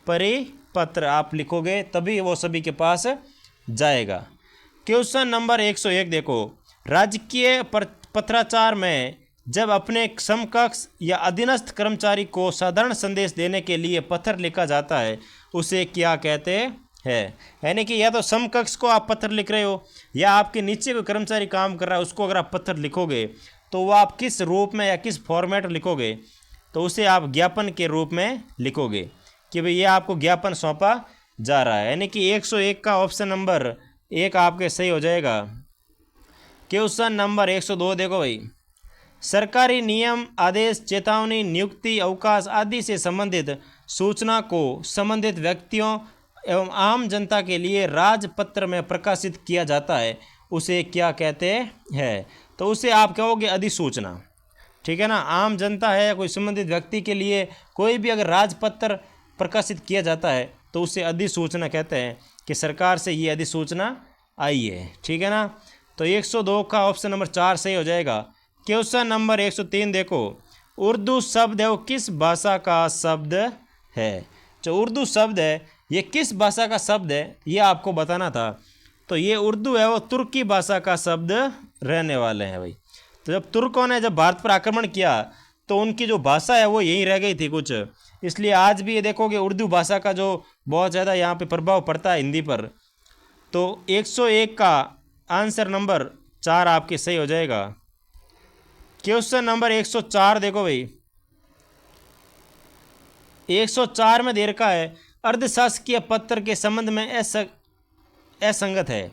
परिपत्र आप लिखोगे तभी वो सभी के पास जाएगा। क्वेश्चन नंबर 101 देखो, राजकीय पत्राचार में जब अपने समकक्ष या अधीनस्थ कर्मचारी को साधारण संदेश देने के लिए पत्र लिखा जाता है उसे क्या कहते हैं। यानी कि या तो समकक्ष को आप पत्र लिख रहे हो या आपके नीचे कोई कर्मचारी काम कर रहा है उसको अगर आप पत्र लिखोगे तो वो आप किस रूप में या किस फॉर्मेट में लिखोगे, तो उसे आप ज्ञापन के रूप में लिखोगे कि भाई ये आपको ज्ञापन सौंपा जा रहा है। यानी कि 101 का ऑप्शन नंबर एक आपके सही हो जाएगा। क्वेश्चन नंबर 102 देखो भाई, सरकारी नियम, आदेश, चेतावनी, नियुक्ति, अवकाश आदि से संबंधित सूचना को संबंधित व्यक्तियों एवं आम जनता के लिए राजपत्र में प्रकाशित किया जाता है, उसे क्या कहते हैं? तो उसे आप कहोगे अधिसूचना। ठीक है ना, आम जनता है या कोई संबंधित व्यक्ति के लिए कोई भी अगर राजपत्र प्रकाशित किया जाता है तो उसे अधिसूचना कहते हैं कि सरकार से ये अधिसूचना आई है। ठीक है ना, तो 102 का ऑप्शन नंबर 4 सही हो जाएगा। क्वेश्चन नंबर 103 देखो, उर्दू शब्द है वो किस भाषा का शब्द है? जो उर्दू शब्द है ये किस भाषा का शब्द है ये आपको बताना था। तो ये उर्दू है वो तुर्की भाषा का शब्द रहने वाले हैं भाई। तो जब तुर्कों ने जब भारत पर आक्रमण किया तो उनकी जो भाषा है वो यहीं रह गई थी कुछ, इसलिए आज भी ये देखोगे उर्दू भाषा का जो बहुत ज़्यादा यहाँ पे प्रभाव पड़ता है हिंदी पर। तो 101 का आंसर नंबर 4 आपके सही हो जाएगा। क्वेश्चन नंबर 104 देखो भाई, 104 में दे रखा है अर्धशासकीय पत्र के संबंध में असंगत है,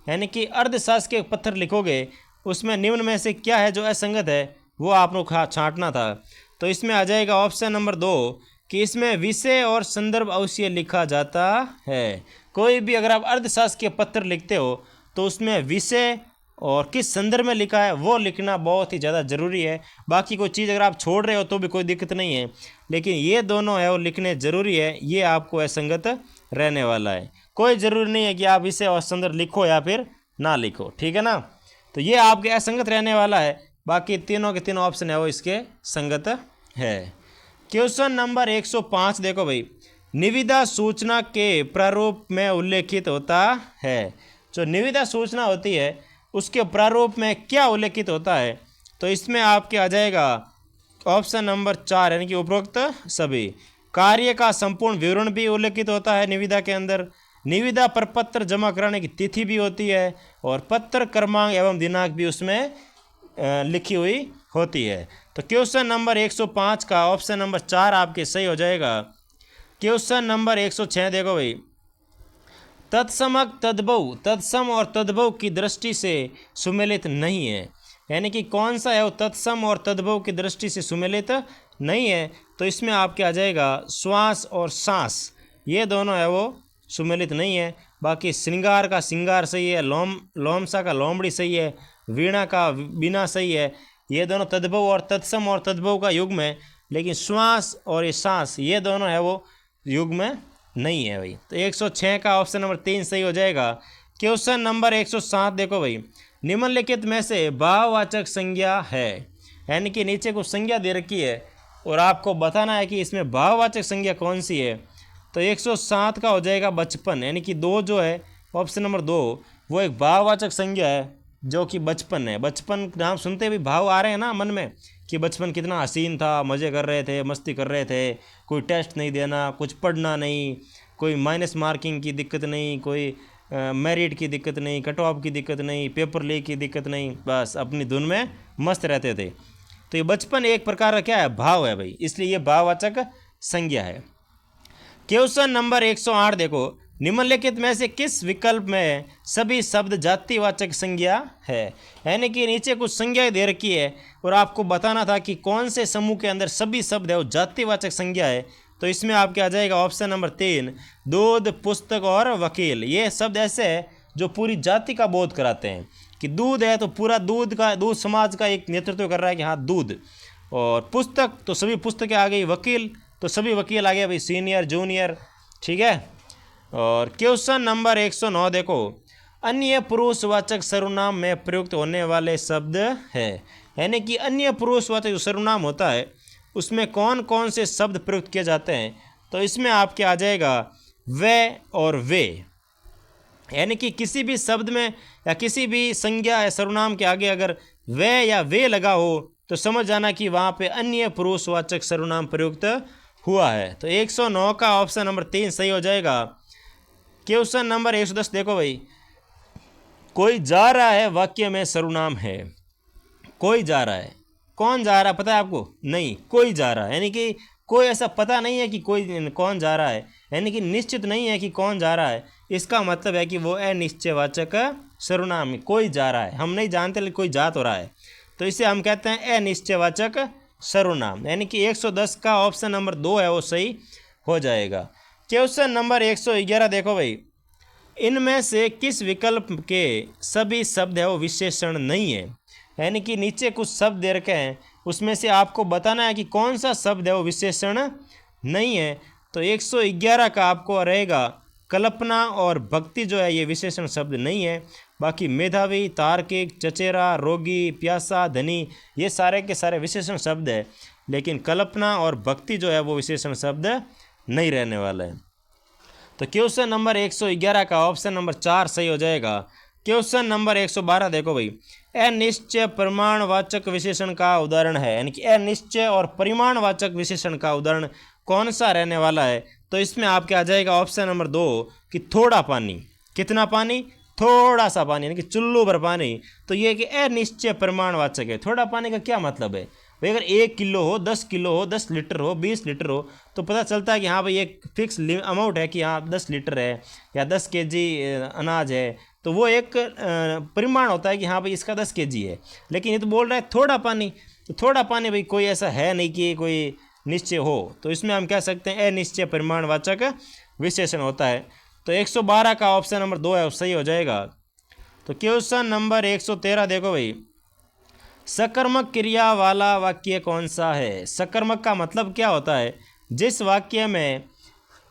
यानी कि अर्धशासकीय पत्र लिखोगे उसमें निम्न में से क्या है जो असंगत है वो आप लोग छांटना था। तो इसमें आ जाएगा ऑप्शन नंबर 2 कि इसमें विषय और संदर्भ अवश्य लिखा जाता है। कोई भी अगर आप अर्धशासकीय पत्र लिखते हो तो उसमें विषय और किस संदर्भ में लिखा है वो लिखना बहुत ही ज़्यादा ज़रूरी है। बाकी कोई चीज़ अगर आप छोड़ रहे हो तो भी कोई दिक्कत नहीं है, लेकिन ये दोनों है वो लिखने ज़रूरी है, ये आपको असंगत रहने वाला है। कोई ज़रूरी नहीं है कि आप विषय और संदर्भ लिखो या फिर ना लिखो। ठीक है ना, तो ये आपके असंगत रहने वाला है, बाकी तीनों के तीनों ऑप्शन है वो इसके संगत है। क्वेश्चन नंबर 105 देखो भाई, निविदा सूचना के प्रारूप में उल्लेखित होता है। जो निविदा सूचना होती है उसके प्रारूप में क्या उल्लेखित होता है? तो इसमें आपके आ जाएगा ऑप्शन नंबर 4 यानी कि उपरोक्त सभी। कार्य का संपूर्ण विवरण भी उल्लेखित होता है निविदा के अंदर, निविदा प्रपत्र जमा कराने की तिथि भी होती है और पत्र क्रमांक एवं दिनांक भी उसमें लिखी हुई होती है। तो क्वेश्चन नंबर 105 का ऑप्शन नंबर 4 आपके सही हो जाएगा। क्वेश्चन नंबर 106 देखो भाई, तत्समक तद्भव, तत्सम और तद्भव की दृष्टि से सुमेलित नहीं है, यानी कि कौन सा है वो तत्सम और तद्भव की दृष्टि से सुमेलित नहीं है? तो इसमें आपके आ जाएगा श्वास और सांस, ये दोनों है वो सुमेलित नहीं है। बाकी श्रृंगार का श्रृंगार सही है, लोमसा का लोमड़ी सही है, वीणा का बीना सही है, ये दोनों तद्भव और तत्सम और तद्भव का युग्म है। लेकिन श्वास और ये सांस ये दोनों है वो युग्म नहीं है भाई। तो 106 का ऑप्शन नंबर 3 सही हो जाएगा। क्वेश्चन नंबर 107 देखो भाई, निम्नलिखित में से भाववाचक संज्ञा है, यानी कि नीचे कुछ संज्ञा दे रखी है और आपको बताना है कि इसमें भाववाचक संज्ञा कौन सी है। तो 107 का हो जाएगा बचपन, यानी कि 2 जो है ऑप्शन नंबर 2 वो एक भाववाचक संज्ञा है जो कि बचपन है। बचपन नाम सुनते भी भाव आ रहे हैं ना मन में कि बचपन कितना हसीन था, मज़े कर रहे थे, मस्ती कर रहे थे, कोई टेस्ट नहीं देना, कुछ पढ़ना नहीं, कोई माइनस मार्किंग की दिक्कत नहीं, कोई मेरिट की दिक्कत नहीं, कट ऑफ की दिक्कत नहीं, पेपर लीक की दिक्कत नहीं, बस अपनी धुन में मस्त रहते थे। तो ये बचपन एक प्रकार का क्या है, भाव है भाई, इसलिए ये भाववाचक संज्ञा है। क्वेश्चन नंबर 108 देखो, निम्नलिखित में से किस विकल्प में सभी शब्द जातिवाचक संज्ञा है, यानी कि नीचे कुछ संज्ञाएं दे रखी है और आपको बताना था कि कौन से समूह के अंदर सभी शब्द है वो जातिवाचक संज्ञा है। तो इसमें आपके आ जाएगा ऑप्शन नंबर 3 दूध, पुस्तक और वकील। ये शब्द ऐसे है जो पूरी जाति का बोध कराते हैं कि दूध है तो पूरा दूध समाज का एक नेतृत्व कर रहा है कि हाँ दूध, और पुस्तक तो सभी पुस्तकें आ गई, वकील तो सभी वकील आ गए भाई, सीनियर जूनियर। ठीक है, और क्वेश्चन नंबर 109 देखो, अन्य पुरुषवाचक सर्वनाम में प्रयुक्त होने वाले शब्द है, यानी कि अन्य पुरुषवाचक जो सर्वनाम होता है उसमें कौन कौन से शब्द प्रयुक्त किए जाते हैं। तो इसमें आपके आ जाएगा वे और वे, यानी कि किसी भी शब्द में या किसी भी संज्ञा या सर्वनाम के आगे अगर वे या वे लगा हो तो समझ जाना कि वहाँ पे अन्य पुरुषवाचक सर्वनाम प्रयुक्त हुआ है। तो 109 का ऑप्शन नंबर 3 सही हो जाएगा। क्वेश्चन नंबर 110 देखो भाई, कोई जा रहा है वाक्य में सर्वनाम है। कोई जा रहा है, कौन जा रहा है पता है आपको? नहीं, कोई जा रहा है, यानी कि कोई ऐसा पता नहीं है कि कोई कौन जा रहा है, यानी कि निश्चित नहीं है कि कौन जा रहा है, इसका मतलब है कि वो अनिश्चयवाचक सर्वनाम, कोई जा रहा है, हम नहीं जानते लेकिन कोई जा तो रहा है, तो इसे हम कहते हैं अनिश्चयवाचक सर्वनाम। यानी कि 110 का ऑप्शन नंबर 2 है वो सही हो जाएगा। क्वेश्चन नंबर 111 देखो भाई, इनमें से किस विकल्प के सभी शब्द है वो विशेषण नहीं है। यानी कि नीचे कुछ शब्द दे रखे हैं, उसमें से आपको बताना है कि कौन सा शब्द है वो विशेषण नहीं है। तो 111 का आपको रहेगा कल्पना और भक्ति जो है ये विशेषण शब्द नहीं है। बाकी मेधावी, तार्किक, चचेरा, रोगी, प्यासा, धनी ये सारे के सारे विशेषण शब्द है, लेकिन कल्पना और भक्ति जो है वो विशेषण शब्द नहीं रहने वाला है। तो क्वेश्चन नंबर 111 का ऑप्शन नंबर 4 सही हो जाएगा। क्वेश्चन नंबर 112 देखो भाई, अनिश्चय प्रमाणवाचक विशेषण का उदाहरण है, यानी कि अनिश्चय और परिमाणवाचक विशेषण का उदाहरण कौन सा रहने वाला है। तो इसमें आपके आ जाएगा ऑप्शन नंबर 2 कि थोड़ा पानी। कितना पानी? थोड़ा सा पानी, यानी कि चुल्लू भर पानी। तो ये कि अनिश्चय परिमाणवाचक है। थोड़ा पानी का क्या मतलब है भाई? अगर 1 किलो हो, 10 किलो हो, 10 लीटर हो, 20 लीटर हो, तो पता चलता है कि हाँ भाई एक फिक्स अमाउंट है कि हाँ 10 लीटर है या 10 केजी अनाज है, तो वो एक परिमाण होता है कि हाँ भाई इसका 10 केजी है। लेकिन ये तो बोल रहा है थोड़ा पानी, तो थोड़ा पानी भाई कोई ऐसा है नहीं कि कोई निश्चय हो, तो इसमें हम कह सकते हैं अनिश्चय परिमाणवाचक विशेषण होता है। तो 112 का ऑप्शन नंबर 2 है वो सही हो जाएगा। तो क्वेश्चन नंबर 113 देखो भाई, सकर्मक क्रिया वाला वाक्य कौन सा है? सकर्मक का मतलब क्या होता है? जिस वाक्य में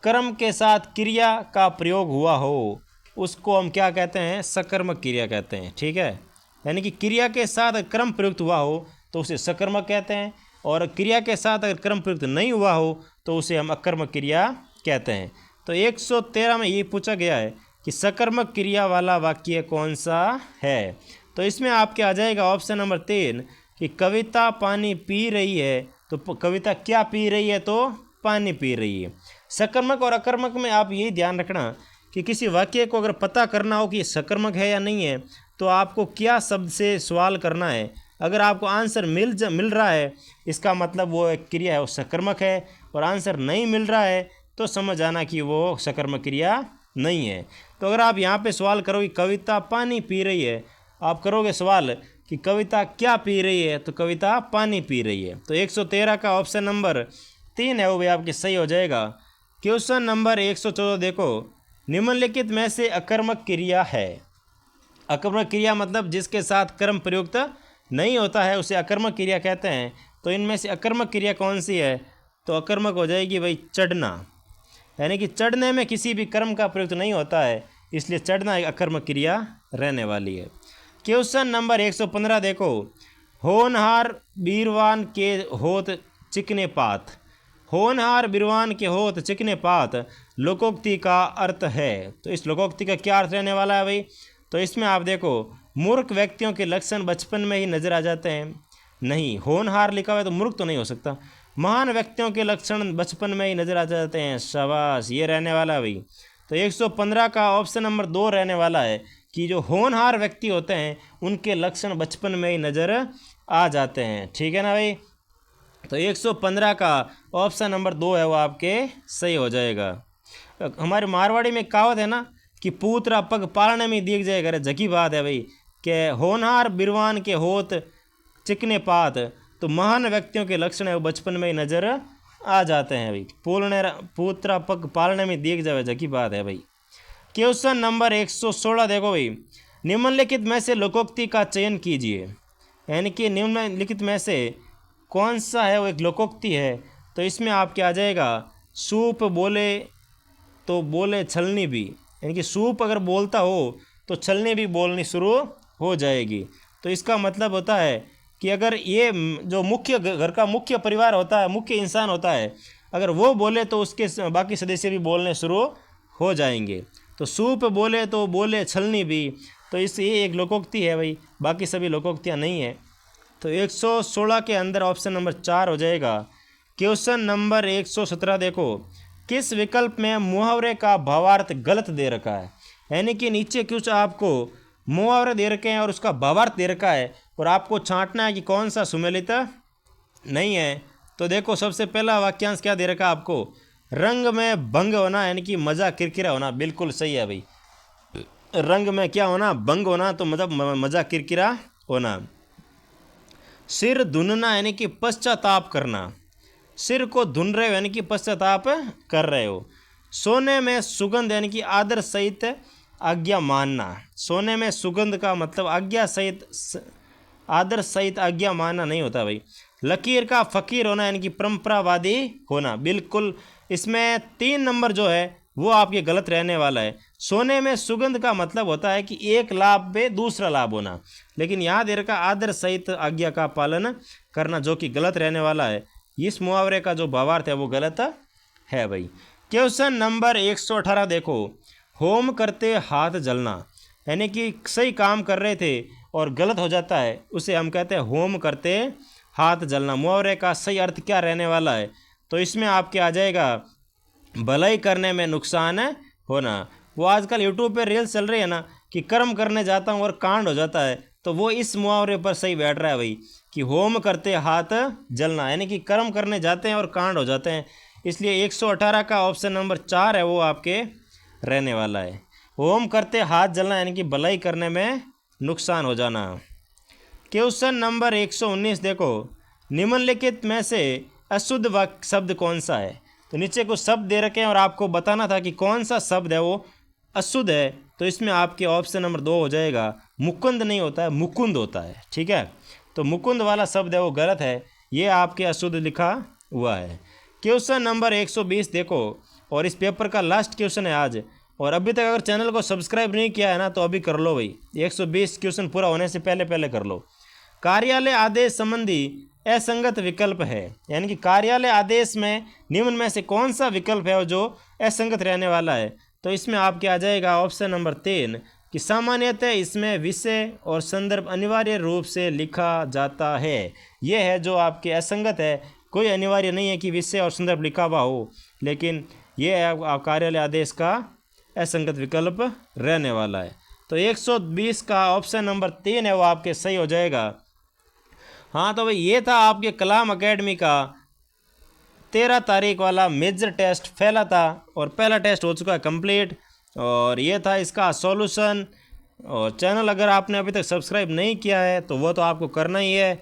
कर्म के साथ क्रिया का प्रयोग हुआ हो उसको हम क्या कहते हैं? सकर्मक क्रिया कहते हैं। ठीक है, यानी कि क्रिया के साथ कर्म प्रयुक्त हुआ हो तो उसे सकर्मक कहते हैं, और क्रिया के साथ अगर कर्म प्रयुक्त नहीं हुआ हो तो उसे हम अकर्मक क्रिया कहते हैं। तो 113 में ये पूछा गया है कि सकर्मक क्रिया वाला वाक्य कौन सा है। तो इसमें आपके आ जाएगा ऑप्शन नंबर 3 कि कविता पानी पी रही है। तो कविता क्या पी रही है? तो पानी पी रही है। सकर्मक और अकर्मक में आप यही ध्यान रखना कि किसी वाक्य को अगर पता करना हो कि सकर्मक है या नहीं है, तो आपको क्या शब्द से सवाल करना है। अगर आपको आंसर मिल रहा है, इसका मतलब वो एक क्रिया है वो सकर्मक है, और आंसर नहीं मिल रहा है तो समझ आना कि वो सकर्मक क्रिया नहीं है। तो अगर आप यहाँ पे सवाल करोगे कविता पानी पी रही है, आप करोगे सवाल कि कविता क्या पी रही है, तो कविता पानी पी रही है। तो 113 का ऑप्शन नंबर 3 है वो भी आपके सही हो जाएगा। क्वेश्चन नंबर 114 देखो, निम्नलिखित में से अकर्मक क्रिया है। अकर्मक क्रिया मतलब जिसके साथ कर्म प्रयुक्त नहीं होता है उसे अकर्मक क्रिया कहते हैं। तो इनमें से अकर्मक क्रिया कौन सी है? तो अकर्मक हो जाएगी भाई चढ़ना, यानी कि चढ़ने में किसी भी कर्म का प्रयुक्त नहीं होता है, इसलिए चढ़ना एक अकर्मक क्रिया रहने वाली है। क्वेश्चन नंबर 115 देखो, होनहार बीरवान के होत चिकने पात। होनहार बीरवान के होत चिकने पात लोकोक्ति का अर्थ है। तो इस लोकोक्ति का क्या अर्थ रहने वाला है भाई? तो इसमें आप देखो, मूर्ख व्यक्तियों के लक्षण बचपन में ही नजर आ जाते हैं। नहीं, होनहार लिखा हुआ है तो मूर्ख तो नहीं हो सकता। महान व्यक्तियों के लक्षण बचपन में ही नजर आ जाते हैं। शाबाश, ये रहने वाला है भाई। तो 115 का ऑप्शन नंबर 2 रहने वाला है कि जो होनहार व्यक्ति होते हैं उनके लक्षण बचपन में ही नजर आ जाते हैं। ठीक है ना भाई? तो 115 का ऑप्शन नंबर 2 है वो आपके सही हो जाएगा। हमारे मारवाड़ी में कहावत है ना कि पूतरा पग पालने में दिख जाएगा। अरे जकी बात है भाई कि होनहार बिरवान के होत चिकने पात, तो महान व्यक्तियों के लक्षण है वो बचपन में ही नजर आ जाते हैं भाई। पूतरा पग पालने में दिख जाए, जकी बात है भाई। क्वेश्चन नंबर 116 देखो भाई, निम्नलिखित में से लोकोक्ति का चयन कीजिए। यानी कि निम्नलिखित में से कौन सा है वो एक लोकोक्ति है। तो इसमें आपके आ जाएगा, सूप बोले तो बोले छलनी भी। यानी कि सूप अगर बोलता हो तो छलनी भी बोलनी शुरू हो जाएगी। तो इसका मतलब होता है कि अगर ये जो मुख्य घर का मुख्य परिवार होता है, मुख्य इंसान होता है, अगर वो बोले तो उसके बाकी सदस्य भी बोलने शुरू हो जाएंगे। तो सूप बोले तो बोले छलनी भी, तो इससे ये एक लोकोक्ति है भाई, बाकी सभी लोकोक्तियाँ नहीं है। तो 116 के अंदर ऑप्शन नंबर 4 हो जाएगा। क्वेश्चन नंबर 117 देखो, किस विकल्प में मुहावरे का भावार्थ गलत दे रखा है। यानी कि नीचे कुछ आपको मुहावरे दे रखे हैं और उसका भावार्थ दे रखा है, और आपको छांटना है कि कौन सा सुमेलित नहीं है। तो देखो सबसे पहला वाक्यांश क्या दे रखा है आपको, रंग में भंग होना यानी कि मज़ा किरकिरा होना, बिल्कुल सही है भाई। रंग में क्या होना, भंग होना, तो मतलब मज़ा किरकिरा होना। सिर धुनना यानी कि पश्चाताप करना, सिर को धुन रहे हो यानी कि पश्चाताप कर रहे हो। सोने में सुगंध यानी कि आदर सहित आज्ञा मानना, सोने में सुगंध का मतलब आज्ञा सहित आदर सहित आज्ञा मानना नहीं होता भाई। लकीर का फकीर होना यानी कि परंपरावादी होना, बिल्कुल इसमें 3 नंबर जो है वो आपके गलत रहने वाला है। सोने में सुगंध का मतलब होता है कि एक लाभ पे दूसरा लाभ होना, लेकिन यहाँ दे रखा आदर सहित आज्ञा का पालन करना, जो कि गलत रहने वाला है। इस मुहावरे का जो भावार्थ है वो गलत है भाई। क्वेश्चन नंबर 118 देखो, होम करते हाथ जलना यानी कि सही काम कर रहे थे और गलत हो जाता है, उसे हम कहते हैं होम करते हाथ जलना। मुहावरे का सही अर्थ क्या रहने वाला है, तो इसमें आपके आ जाएगा भलाई करने में नुकसान होना। वो आजकल यूट्यूब पे रील्स चल रही है ना कि कर्म करने जाता हूँ और कांड हो जाता है, तो वो इस मुहावरे पर सही बैठ रहा है भाई कि होम करते हाथ जलना यानी कि कर्म करने जाते हैं और कांड हो जाते हैं। इसलिए 118 का ऑप्शन नंबर 4 है वो आपके रहने वाला है। होम करते हाथ जलना यानी कि भलाई करने में नुकसान हो जाना। क्वेश्चन नंबर 119 देखो, निम्नलिखित में से अशुद्ध वाक्य शब्द कौन सा है। तो नीचे कुछ शब्द दे रखे हैं और आपको बताना था कि कौन सा शब्द है वो अशुद्ध है। तो इसमें आपके ऑप्शन नंबर 2 हो जाएगा, मुकुंद नहीं होता है, मुकुंद होता है। ठीक है, तो मुकुंद वाला शब्द है वो गलत है, ये आपके अशुद्ध लिखा हुआ है। क्वेश्चन नंबर 120 देखो, और इस पेपर का लास्ट क्वेश्चन है आज, और अभी तक अगर चैनल को सब्सक्राइब नहीं किया है ना तो अभी कर लो भाई, 120 क्वेश्चन पूरा होने से पहले पहले कर लो। कार्यालय आदेश संबंधी असंगत विकल्प है, यानी कि कार्यालय आदेश में निम्न में से कौन सा विकल्प है जो असंगत रहने वाला है। तो इसमें आपके आ जाएगा ऑप्शन नंबर 3 कि सामान्यतः इसमें विषय और संदर्भ अनिवार्य रूप से लिखा जाता है। यह है जो आपके असंगत है, कोई अनिवार्य नहीं है कि विषय और संदर्भ लिखा हुआ हो, लेकिन यह है कार्यालय आदेश का असंगत विकल्प रहने वाला है। तो 120 का ऑप्शन नंबर 3 है वो आपके सही हो जाएगा। हाँ तो भाई ये था आपके कलाम एकेडमी का 13 तारीख वाला मेजर टेस्ट पहला था, और पहला टेस्ट हो चुका है कंप्लीट, और ये था इसका सॉल्यूशन। और चैनल अगर आपने अभी तक सब्सक्राइब नहीं किया है तो वो तो आपको करना ही है।